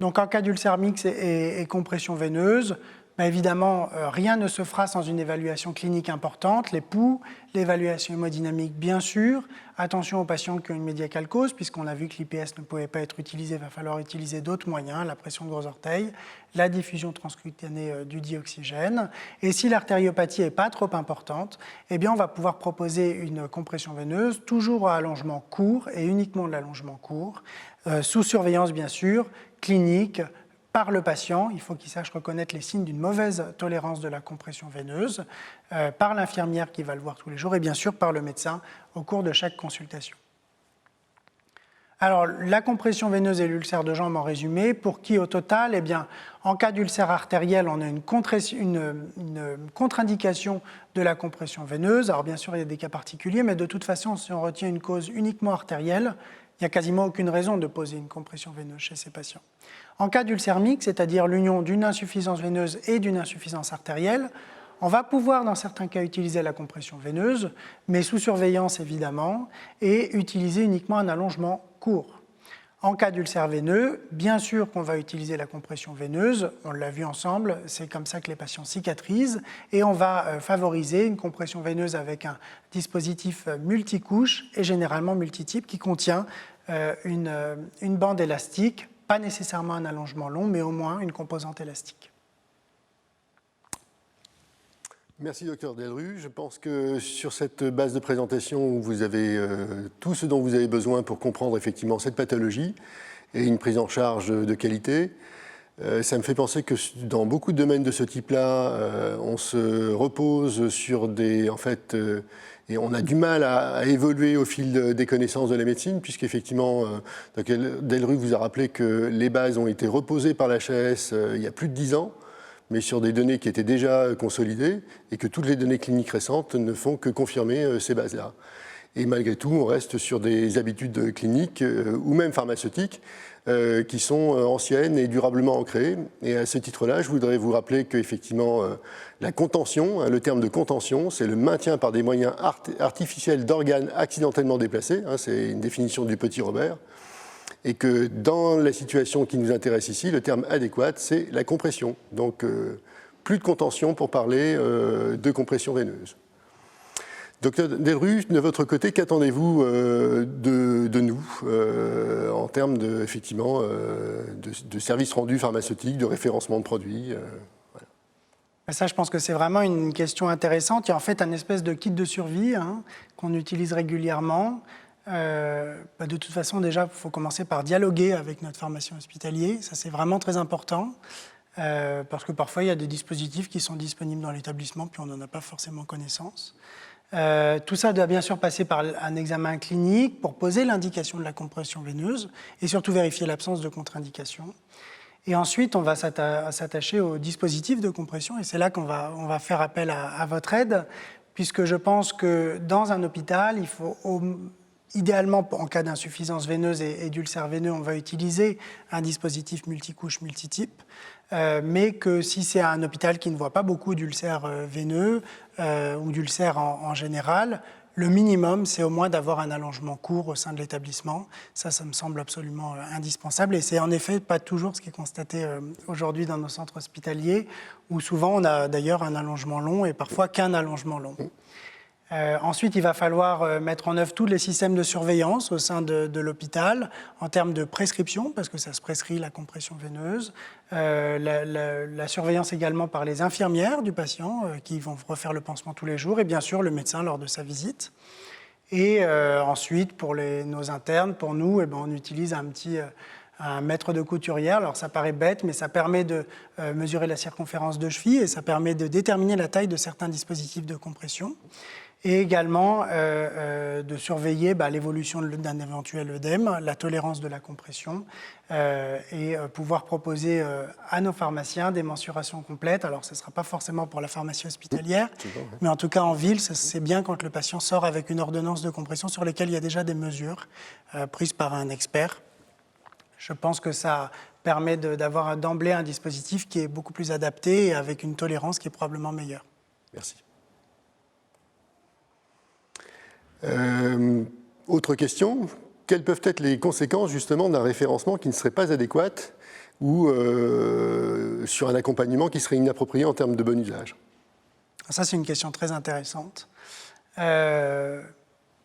Donc en cas d'ulcère mixte et compression veineuse, évidemment, rien ne se fera sans une évaluation clinique importante, les pouls, l'évaluation hémodynamique bien sûr, attention aux patients qui ont une médiacalcose, puisqu'on a vu que l'IPS ne pouvait pas être utilisé, il va falloir utiliser d'autres moyens, la pression de gros orteil, la diffusion transcutanée du dioxygène, et si l'artériopathie n'est pas trop importante, eh bien on va pouvoir proposer une compression veineuse, toujours à allongement court et uniquement de l'allongement court, sous surveillance bien sûr, clinique, par le patient, il faut qu'il sache reconnaître les signes d'une mauvaise tolérance de la compression veineuse, par l'infirmière qui va le voir tous les jours et bien sûr par le médecin au cours de chaque consultation. Alors, la compression veineuse et l'ulcère de jambe en résumé, pour qui au total, eh bien, en cas d'ulcère artériel, on a une contre-indication de la compression veineuse. Alors bien sûr, il y a des cas particuliers, mais de toute façon, si on retient une cause uniquement artérielle, il n'y a quasiment aucune raison de poser une compression veineuse chez ces patients. En cas d'ulcère mixte, c'est-à-dire l'union d'une insuffisance veineuse et d'une insuffisance artérielle, on va pouvoir dans certains cas utiliser la compression veineuse, mais sous surveillance évidemment, et utiliser uniquement un allongement court. En cas d'ulcère veineux, bien sûr qu'on va utiliser la compression veineuse, on l'a vu ensemble, c'est comme ça que les patients cicatrisent, et on va favoriser une compression veineuse avec un dispositif multicouche et généralement multitype qui contient une bande élastique, pas nécessairement un allongement long, mais au moins une composante élastique. Merci, docteur Delru. Je pense que sur cette base de présentation, vous avez tout ce dont vous avez besoin pour comprendre effectivement cette pathologie et une prise en charge de qualité. Ça me fait penser que dans beaucoup de domaines de ce type-là, on se repose sur des... et on a du mal à évoluer au fil des connaissances de la médecine, puisqu'effectivement, docteur Delru vous a rappelé que les bases ont été reposées par l'HAS il y a plus de 10 ans, mais sur des données qui étaient déjà consolidées, et que toutes les données cliniques récentes ne font que confirmer ces bases-là. Et malgré tout, on reste sur des habitudes cliniques ou même pharmaceutiques qui sont anciennes et durablement ancrées. Et à ce titre-là, je voudrais vous rappeler qu'effectivement, la contention, le terme de contention, c'est le maintien par des moyens artificiels d'organes accidentellement déplacés, c'est une définition du petit Robert, et que dans la situation qui nous intéresse ici, le terme adéquat, c'est la compression. Donc, plus de contention pour parler de compression veineuse. Docteur Delru, de votre côté, qu'attendez-vous de nous en termes de services rendus pharmaceutiques, de référencement de produits voilà. Ça, je pense que c'est vraiment une question intéressante. Il y a en fait un espèce de kit de survie qu'on utilise régulièrement. De toute façon, déjà, il faut commencer par dialoguer avec notre pharmacien hospitalier. Ça, c'est vraiment très important, parce que parfois, il y a des dispositifs qui sont disponibles dans l'établissement, puis on n'en a pas forcément connaissance. Tout ça doit bien sûr passer par un examen clinique pour poser l'indication de la compression veineuse et surtout vérifier l'absence de contre-indication. Et ensuite, on va s'attacher au dispositif de compression, et c'est là qu'on va faire appel à votre aide, puisque je pense que dans un hôpital, il faut... Idéalement, en cas d'insuffisance veineuse et d'ulcère veineux, on va utiliser un dispositif multicouche, multitype, mais que si c'est un hôpital qui ne voit pas beaucoup d'ulcères veineux ou d'ulcères en général, le minimum, c'est au moins d'avoir un allongement court au sein de l'établissement. Ça me semble absolument indispensable, et c'est en effet pas toujours ce qui est constaté aujourd'hui dans nos centres hospitaliers, où souvent on a d'ailleurs un allongement long et parfois qu'un allongement long. Ensuite, il va falloir mettre en œuvre tous les systèmes de surveillance au sein de l'hôpital en termes de prescription, parce que ça se prescrit la compression veineuse, la surveillance également par les infirmières du patient qui vont refaire le pansement tous les jours, et bien sûr le médecin lors de sa visite. Et ensuite, pour nos internes, pour nous, on utilise un mètre de couturière. Alors ça paraît bête, mais ça permet de mesurer la circonférence de cheville et ça permet de déterminer la taille de certains dispositifs de compression. Et également de surveiller l'évolution d'un éventuel œdème, la tolérance de la compression, et pouvoir proposer à nos pharmaciens des mensurations complètes. Alors ce ne sera pas forcément pour la pharmacie hospitalière, mais en tout cas en ville, c'est bien quand le patient sort avec une ordonnance de compression sur lesquelles il y a déjà des mesures prises par un expert. Je pense que ça permet d'avoir d'emblée un dispositif qui est beaucoup plus adapté et avec une tolérance qui est probablement meilleure. Merci. Autre question, quelles peuvent être les conséquences justement d'un référencement qui ne serait pas adéquat ou sur un accompagnement qui serait inapproprié en termes de bon usage? Ça, c'est une question très intéressante.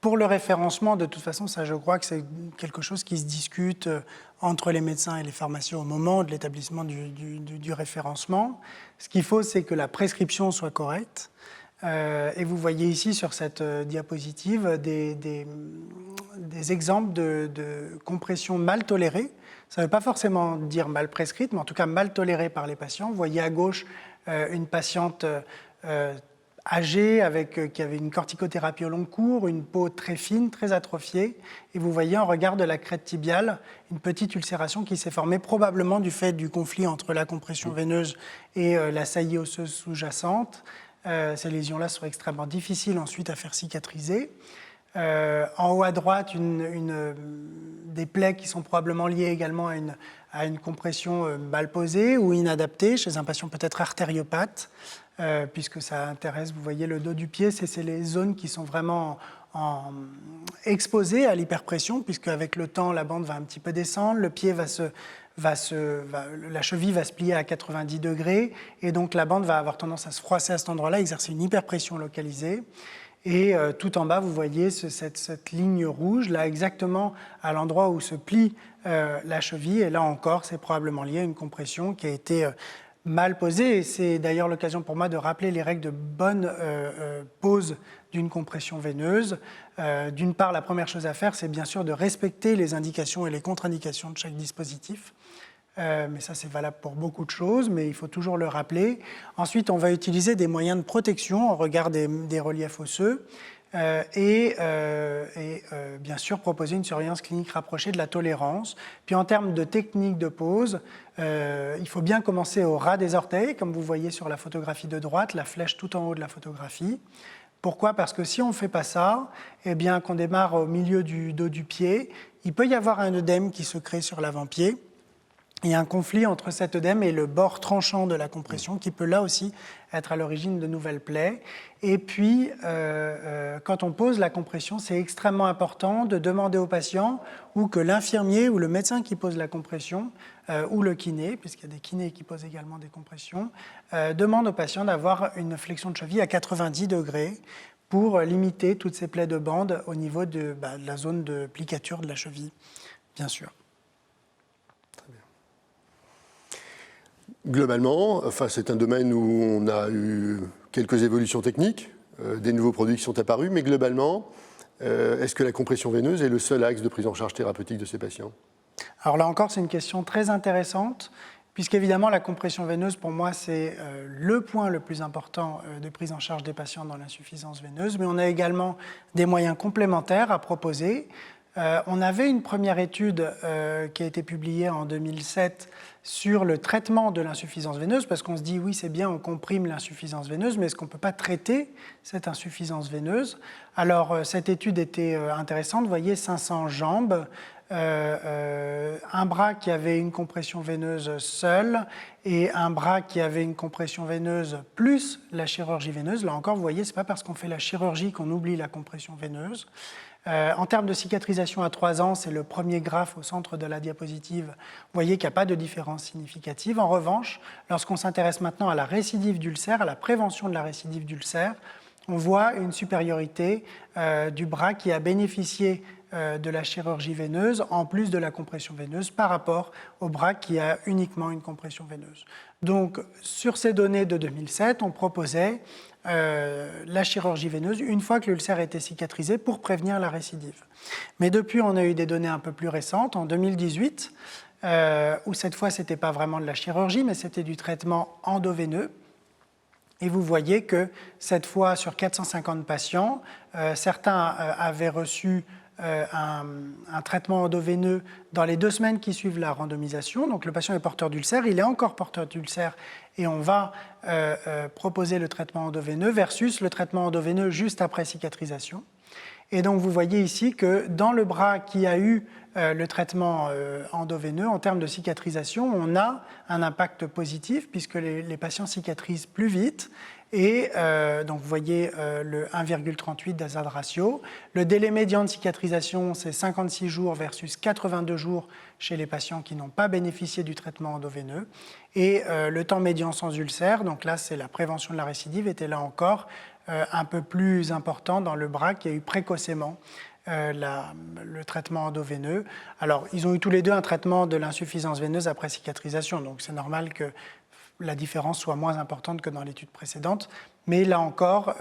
Pour le référencement, de toute façon, ça, je crois que c'est quelque chose qui se discute entre les médecins et les pharmaciens au moment de l'établissement du référencement. Ce qu'il faut, c'est que la prescription soit correcte. Et vous voyez ici sur cette diapositive des exemples de compression mal tolérée. Ça ne veut pas forcément dire mal prescrite, mais en tout cas mal tolérée par les patients. Vous voyez à gauche une patiente âgée qui avait une corticothérapie au long cours, une peau très fine, très atrophiée. Et vous voyez en regard de la crête tibiale une petite ulcération qui s'est formée probablement du fait du conflit entre la compression veineuse et la saillie osseuse sous-jacente. Ces lésions-là sont extrêmement difficiles ensuite à faire cicatriser. En haut à droite, des plaies qui sont probablement liées également à une compression mal posée ou inadaptée chez un patient peut-être artériopathe, puisque ça intéresse, vous voyez le dos du pied, c'est les zones qui sont vraiment exposé à l'hyperpression, puisque avec le temps, la bande va un petit peu descendre, le pied la cheville va se plier à 90 degrés, et donc la bande va avoir tendance à se froisser à cet endroit-là, exercer une hyperpression localisée. Et tout en bas, vous voyez cette ligne rouge, là exactement à l'endroit où se plie la cheville. Et là encore, c'est probablement lié à une compression qui a été mal posée. Et c'est d'ailleurs l'occasion pour moi de rappeler les règles de bonne pose d'une compression veineuse. D'une part, la première chose à faire, c'est bien sûr de respecter les indications et les contre-indications de chaque dispositif. Mais ça, c'est valable pour beaucoup de choses, mais il faut toujours le rappeler. Ensuite, on va utiliser des moyens de protection au regard des reliefs osseux et bien sûr proposer une surveillance clinique rapprochée de la tolérance. Puis en termes de technique de pose, il faut bien commencer au ras des orteils, comme vous voyez sur la photographie de droite, la flèche tout en haut de la photographie. Pourquoi ? Parce que si on ne fait pas ça, eh bien, qu'on démarre au milieu du dos du pied, il peut y avoir un œdème qui se crée sur l'avant-pied. Il y a un conflit entre cet œdème et le bord tranchant de la compression qui peut là aussi être à l'origine de nouvelles plaies. Et puis, quand on pose la compression, c'est extrêmement important de demander au patient ou que l'infirmier ou le médecin qui pose la compression ou le kiné, puisqu'il y a des kinés qui posent également des compressions, demande au patient d'avoir une flexion de cheville à 90 degrés pour limiter toutes ces plaies de bande au niveau de la zone de plicature de la cheville, bien sûr. Globalement, c'est un domaine où on a eu quelques évolutions techniques, des nouveaux produits qui sont apparus, mais globalement, est-ce que la compression veineuse est le seul axe de prise en charge thérapeutique de ces patients ? Alors là encore, c'est une question très intéressante, puisqu'évidemment, la compression veineuse, pour moi, c'est le point le plus important de prise en charge des patients dans l'insuffisance veineuse, mais on a également des moyens complémentaires à proposer. On avait une première étude qui a été publiée en 2007 sur le traitement de l'insuffisance veineuse, parce qu'on se dit, oui, c'est bien, on comprime l'insuffisance veineuse, mais est-ce qu'on ne peut pas traiter cette insuffisance veineuse ? Alors, cette étude était intéressante. Vous voyez, 500 jambes, un bras qui avait une compression veineuse seule et un bras qui avait une compression veineuse plus la chirurgie veineuse. Là encore, vous voyez, ce n'est pas parce qu'on fait la chirurgie qu'on oublie la compression veineuse. En termes de cicatrisation à 3 ans, c'est le premier graphe au centre de la diapositive. Vous voyez qu'il n'y a pas de différence significative. En revanche, lorsqu'on s'intéresse maintenant à la récidive d'ulcère, à la prévention de la récidive d'ulcère, on voit une supériorité du bras qui a bénéficié de la chirurgie veineuse en plus de la compression veineuse par rapport au bras qui a uniquement une compression veineuse. Donc, sur ces données de 2007, on proposait la chirurgie veineuse une fois que l'ulcère était cicatrisé pour prévenir la récidive. Mais depuis, on a eu des données un peu plus récentes, en 2018, où cette fois, ce n'était pas vraiment de la chirurgie, mais c'était du traitement endoveineux. Et vous voyez que cette fois, sur 450 patients, certains avaient reçu un traitement endoveineux dans les 2 semaines qui suivent la randomisation. Donc le patient est porteur d'ulcère, il est encore porteur d'ulcère et on va proposer le traitement endoveineux versus le traitement endoveineux juste après cicatrisation. Et donc vous voyez ici que dans le bras qui a eu le traitement endoveineux, en termes de cicatrisation, on a un impact positif puisque les patients cicatrisent plus vite. Et donc vous voyez le 1,38 d'hazard ratio. Le délai médian de cicatrisation, c'est 56 jours versus 82 jours chez les patients qui n'ont pas bénéficié du traitement endoveineux. Et le temps médian sans ulcère, donc là c'est la prévention de la récidive, était là encore un peu plus important dans le bras qui a eu précocement le traitement endoveineux. Alors ils ont eu tous les deux un traitement de l'insuffisance veineuse après cicatrisation, donc c'est normal que la différence soit moins importante que dans l'étude précédente. Mais là encore,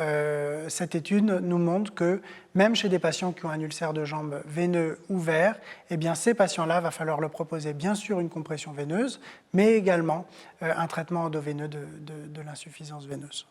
cette étude nous montre que même chez des patients qui ont un ulcère de jambe veineux ouvert, eh bien, ces patients-là, il va falloir leur proposer bien sûr une compression veineuse, mais également un traitement endoveineux de l'insuffisance veineuse.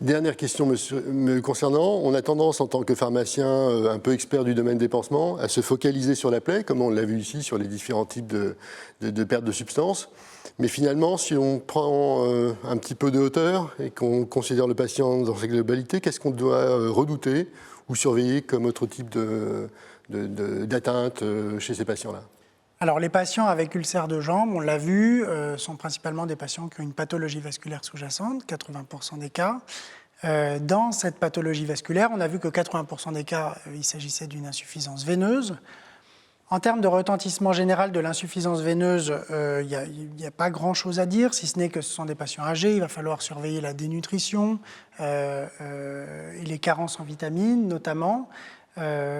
Dernière question me concernant, on a tendance en tant que pharmacien un peu expert du domaine des pansements à se focaliser sur la plaie, comme on l'a vu ici sur les différents types de pertes de substances. Mais finalement, si on prend un petit peu de hauteur et qu'on considère le patient dans sa globalité, qu'est-ce qu'on doit redouter ou surveiller comme autre type d'atteinte chez ces patients-là ? Alors les patients avec ulcère de jambe, on l'a vu, sont principalement des patients qui ont une pathologie vasculaire sous-jacente, 80% des cas. Dans cette pathologie vasculaire, on a vu que 80% des cas, il s'agissait d'une insuffisance veineuse. En termes de retentissement général de l'insuffisance veineuse, il n'y a pas grand-chose à dire, si ce n'est que ce sont des patients âgés. Il va falloir surveiller la dénutrition et les carences en vitamines, notamment.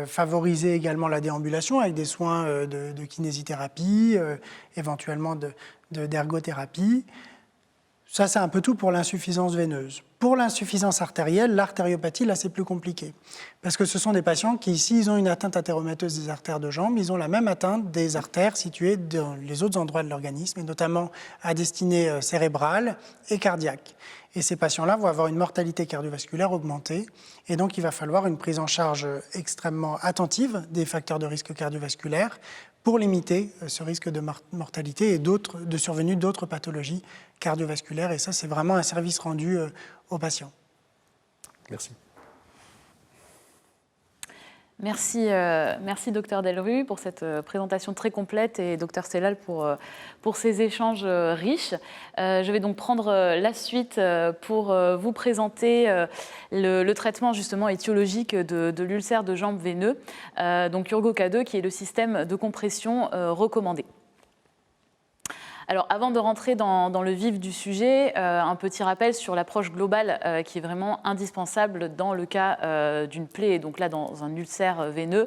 Favoriser également la déambulation avec des soins de kinésithérapie, éventuellement d'ergothérapie. Ça, c'est un peu tout pour l'insuffisance veineuse. Pour l'insuffisance artérielle, l'artériopathie, là, c'est plus compliqué. Parce que ce sont des patients qui, s'ils ont une atteinte athéromateuse des artères de jambes, ils ont la même atteinte des artères situées dans les autres endroits de l'organisme, et notamment à destinée cérébrale et cardiaque. Et ces patients-là vont avoir une mortalité cardiovasculaire augmentée. Et donc, il va falloir une prise en charge extrêmement attentive des facteurs de risque cardiovasculaire pour limiter ce risque de mortalité et de survenue d'autres pathologies cardiovasculaires. Et ça, c'est vraiment un service rendu aux patients. Merci. Merci, Dr Delru, pour cette présentation très complète et Dr Sellal pour ces échanges riches. Je vais donc prendre la suite pour vous présenter le traitement justement étiologique de l'ulcère de jambe veineux, donc Urgo-K2, qui est le système de compression recommandé. Alors, avant de rentrer dans le vif du sujet, un petit rappel sur l'approche globale qui est vraiment indispensable dans le cas d'une plaie, donc là dans un ulcère veineux.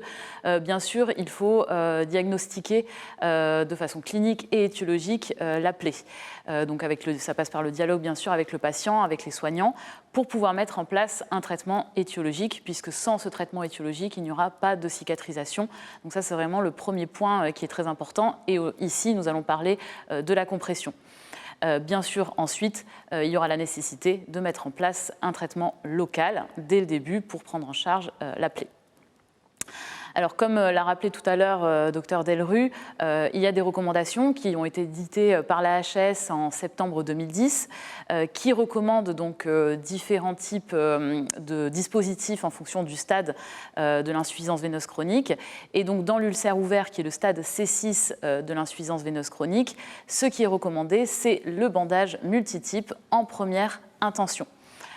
Bien sûr, il faut diagnostiquer de façon clinique et étiologique la plaie. Donc ça passe par le dialogue bien sûr avec le patient, avec les soignants, pour pouvoir mettre en place un traitement étiologique, puisque sans ce traitement étiologique, il n'y aura pas de cicatrisation. Donc ça, c'est vraiment le premier point qui est très important. Et ici, nous allons parler de la compression. Bien sûr, ensuite, il y aura la nécessité de mettre en place un traitement local dès le début pour prendre en charge la plaie. Alors, comme l'a rappelé tout à l'heure Dr Delru, il y a des recommandations qui ont été éditées par la HS en septembre 2010 qui recommandent donc différents types de dispositifs en fonction du stade de l'insuffisance veineuse chronique. Et donc, dans l'ulcère ouvert, qui est le stade C6 de l'insuffisance veineuse chronique, ce qui est recommandé, c'est le bandage multitype en première intention.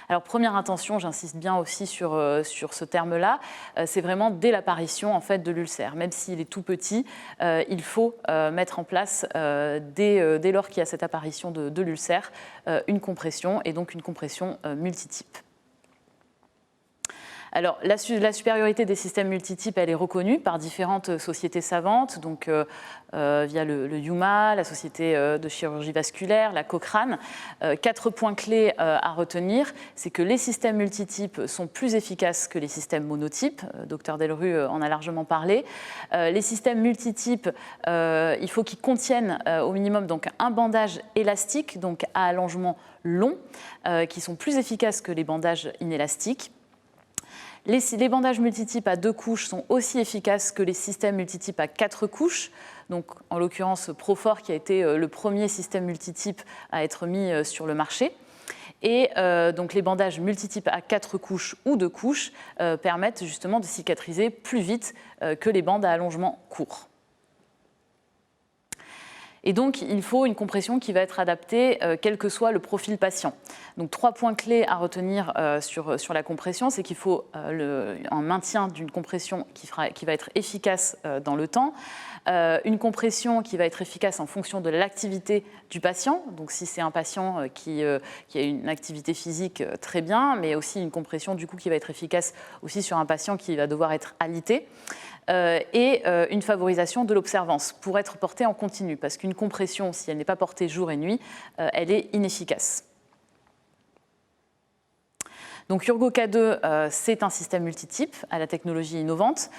Alors, première intention, j'insiste bien aussi sur ce terme-là, c'est vraiment dès l'apparition en fait, de l'ulcère. Même s'il est tout petit, il faut mettre en place, dès lors qu'il y a cette apparition de l'ulcère, une compression, et donc une compression multitype. Alors, la supériorité des systèmes multitypes, elle est reconnue par différentes sociétés savantes, donc via le Yuma, la Société de chirurgie vasculaire, la Cochrane. 4 points clés à retenir, c'est que les systèmes multitypes sont plus efficaces que les systèmes monotypes. Dr Delru en a largement parlé. Les systèmes multitypes, il faut qu'ils contiennent au minimum donc, un bandage élastique, donc à allongement long, qui sont plus efficaces que les bandages inélastiques. Les bandages multitypes à 2 couches sont aussi efficaces que les systèmes multitypes à 4 couches. Donc, en l'occurrence, Profor, qui a été le premier système multitype à être mis sur le marché. Et donc, les bandages multitypes à 4 couches ou 2 couches permettent justement de cicatriser plus vite que les bandes à allongement court. Et donc, il faut une compression qui va être adaptée, quel que soit le profil patient. Donc, 3 points clés à retenir sur la compression, c'est qu'il faut un maintien d'une compression qui va être efficace dans le temps, une compression qui va être efficace en fonction de l'activité du patient. Donc, si c'est un patient qui a une activité physique, très bien, mais aussi une compression du coup qui va être efficace aussi sur un patient qui va devoir être alité. Et une favorisation de l'observance pour être portée en continu, parce qu'une compression, si elle n'est pas portée jour et nuit, elle est inefficace. Donc Urgo-K2, c'est un système multitype à la technologie innovante.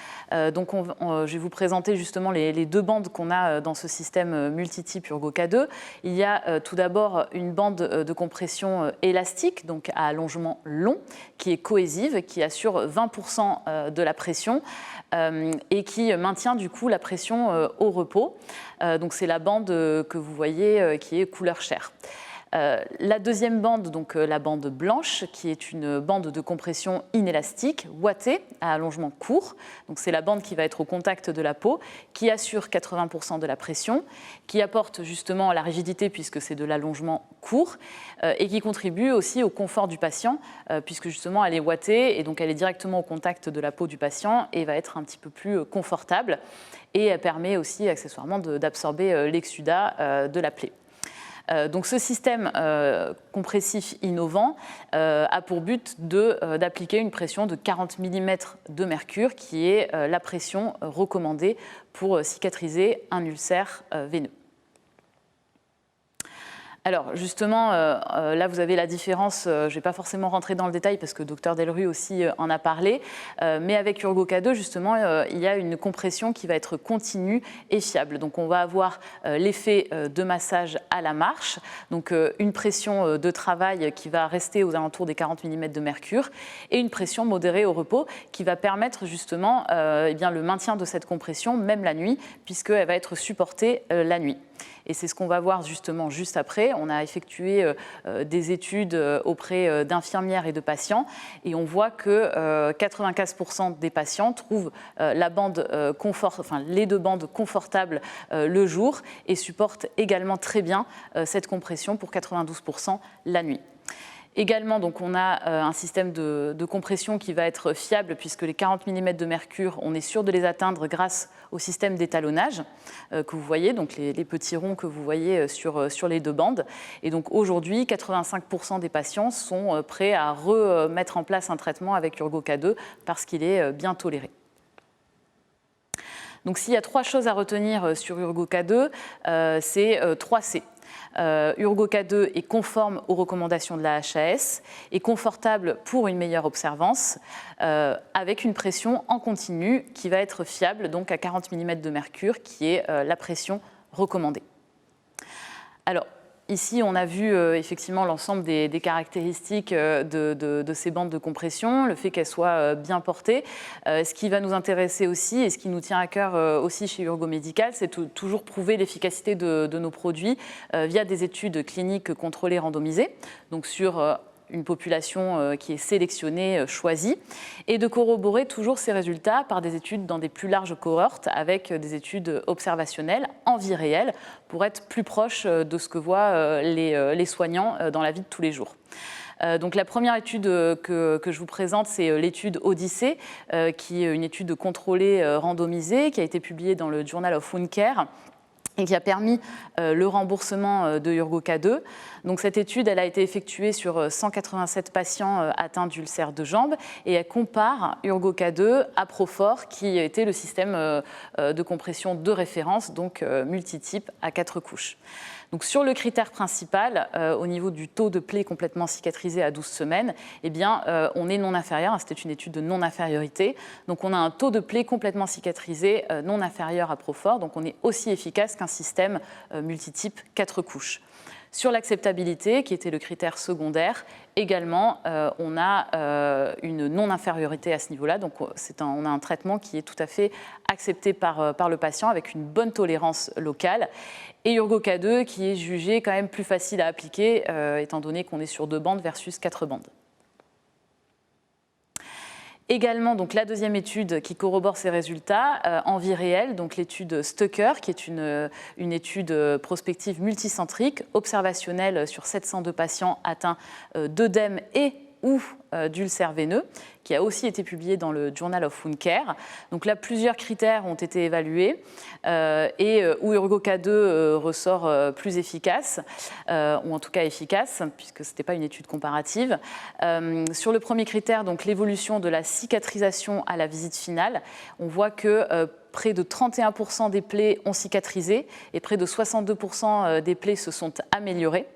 Donc je vais vous présenter justement les 2 bandes qu'on a dans ce système multitype Urgo-K2. Il y a tout d'abord une bande de compression élastique, donc à allongement long, qui est cohésive, qui assure 20% de la pression et qui maintient du coup la pression au repos. Donc c'est la bande que vous voyez qui est couleur chair. La deuxième bande, donc la bande blanche, qui est une bande de compression inélastique, ouatée, à allongement court. Donc c'est la bande qui va être au contact de la peau, qui assure 80% de la pression, qui apporte justement la rigidité puisque c'est de l'allongement court, et qui contribue aussi au confort du patient, puisque justement elle est ouatée, et donc elle est directement au contact de la peau du patient et va être un petit peu plus confortable. Et elle permet aussi accessoirement d'absorber l'exsudat de la plaie. Donc ce système compressif innovant a pour but d'appliquer une pression de 40 mm de mercure, qui est la pression recommandée pour cicatriser un ulcère veineux. Alors justement, là vous avez la différence, je ne vais pas forcément rentrer dans le détail parce que Dr Delru aussi en a parlé, mais avec UrgoK2 justement, il y a une compression qui va être continue et fiable. Donc on va avoir l'effet de massage à la marche, donc une pression de travail qui va rester aux alentours des 40 mm de mercure et une pression modérée au repos qui va permettre justement eh bien, le maintien de cette compression même la nuit, puisqu'elle va être supportée la nuit. Et c'est ce qu'on va voir justement juste après. On a effectué des études auprès d'infirmières et de patients et on voit que 95% des patients trouvent la bande les deux bandes confortables le jour et supportent également très bien cette compression pour 92% la nuit. Également, donc, on a un système de compression qui va être fiable puisque les 40 mm de mercure, on est sûr de les atteindre grâce au système d'étalonnage que vous voyez, donc les petits ronds que vous voyez sur les deux bandes. Et donc aujourd'hui, 85% des patients sont prêts à remettre en place un traitement avec UrgoK2 parce qu'il est bien toléré. Donc s'il y a 3 choses à retenir sur UrgoK2, c'est 3 C. UrgoK2 est conforme aux recommandations de la HAS, est confortable pour une meilleure observance, avec une pression en continu qui va être fiable, donc à 40 mm de mercure, qui est la pression recommandée. Alors, ici, on a vu effectivement l'ensemble des caractéristiques de ces bandes de compression, le fait qu'elles soient bien portées. Ce qui va nous intéresser aussi, et ce qui nous tient à cœur aussi chez Urgomédical, c'est toujours prouver l'efficacité de nos produits via des études cliniques contrôlées randomisées, donc sur une population qui est sélectionnée, choisie, et de corroborer toujours ces résultats par des études dans des plus larges cohortes avec des études observationnelles en vie réelle pour être plus proche de ce que voient les soignants dans la vie de tous les jours. Donc la première étude que je vous présente, c'est l'étude Odyssée, qui est une étude contrôlée randomisée qui a été publiée dans le Journal of Wound Care et qui a permis le remboursement de UrgoK2. Donc cette étude, elle a été effectuée sur 187 patients atteints d'ulcères de jambes et elle compare UrgoK2 à Profor, qui était le système de compression de référence, donc multitype à 4 couches. Donc sur le critère principal, au niveau du taux de plaie complètement cicatrisé à 12 semaines, eh bien, on est non inférieur, c'était une étude de non-infériorité, donc on a un taux de plaie complètement cicatrisé non inférieur à Profor, donc on est aussi efficace qu'un système multitype 4 couches. Sur l'acceptabilité, qui était le critère secondaire, également, on a une non-infériorité à ce niveau-là. Donc, on a un traitement qui est tout à fait accepté par le patient avec une bonne tolérance locale. Et UrgoK2, qui est jugé quand même plus facile à appliquer, étant donné qu'on est sur 2 bandes versus 4 bandes. Également, donc, la deuxième étude qui corrobore ces résultats en vie réelle, donc l'étude Stucker, qui est une étude prospective multicentrique, observationnelle sur 702 patients atteints d'œdème et ou d'ulcères veineux, qui a aussi été publiée dans le Journal of Wound Care. Donc là, plusieurs critères ont été évalués et où UrgoK2 ressort plus efficace, ou en tout cas efficace, puisque ce n'était pas une étude comparative. Sur le premier critère, donc l'évolution de la cicatrisation à la visite finale, on voit que près de 31% des plaies ont cicatrisé et près de 62% des plaies se sont améliorées.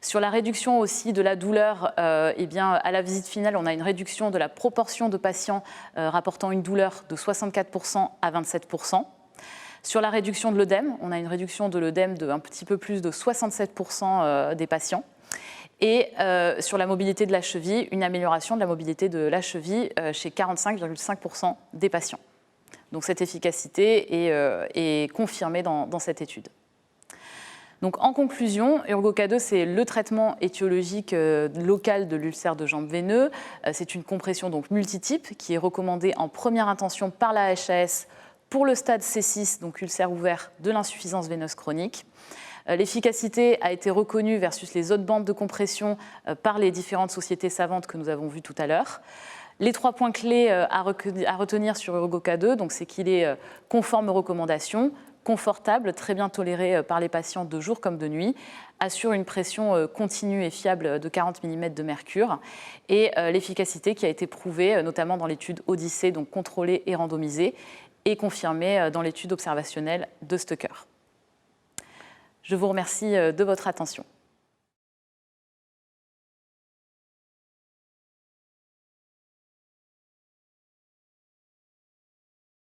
Sur la réduction aussi de la douleur, eh bien, à la visite finale, on a une réduction de la proportion de patients rapportant une douleur de 64% à 27%. Sur la réduction de l'œdème, on a une réduction de l'œdème de un petit peu plus de 67% des patients. Et sur la mobilité de la cheville, une amélioration de la mobilité de la cheville chez 45,5% des patients. Donc cette efficacité est confirmée dans cette étude. Donc, en conclusion, Urgoca2, c'est le traitement étiologique local de l'ulcère de jambe veineux. C'est une compression donc multitype qui est recommandée en première intention par la HAS pour le stade C6, donc ulcère ouvert de l'insuffisance veineuse chronique. L'efficacité a été reconnue versus les autres bandes de compression par les différentes sociétés savantes que nous avons vues tout à l'heure. Les 3 points clés à retenir sur Urgoca2, donc c'est qu'il est conforme aux recommandations, confortable, très bien toléré par les patients de jour comme de nuit, assure une pression continue et fiable de 40 mm de mercure, et l'efficacité qui a été prouvée notamment dans l'étude Odyssée, donc contrôlée et randomisée, et confirmée dans l'étude observationnelle de Stucker. Je vous remercie de votre attention.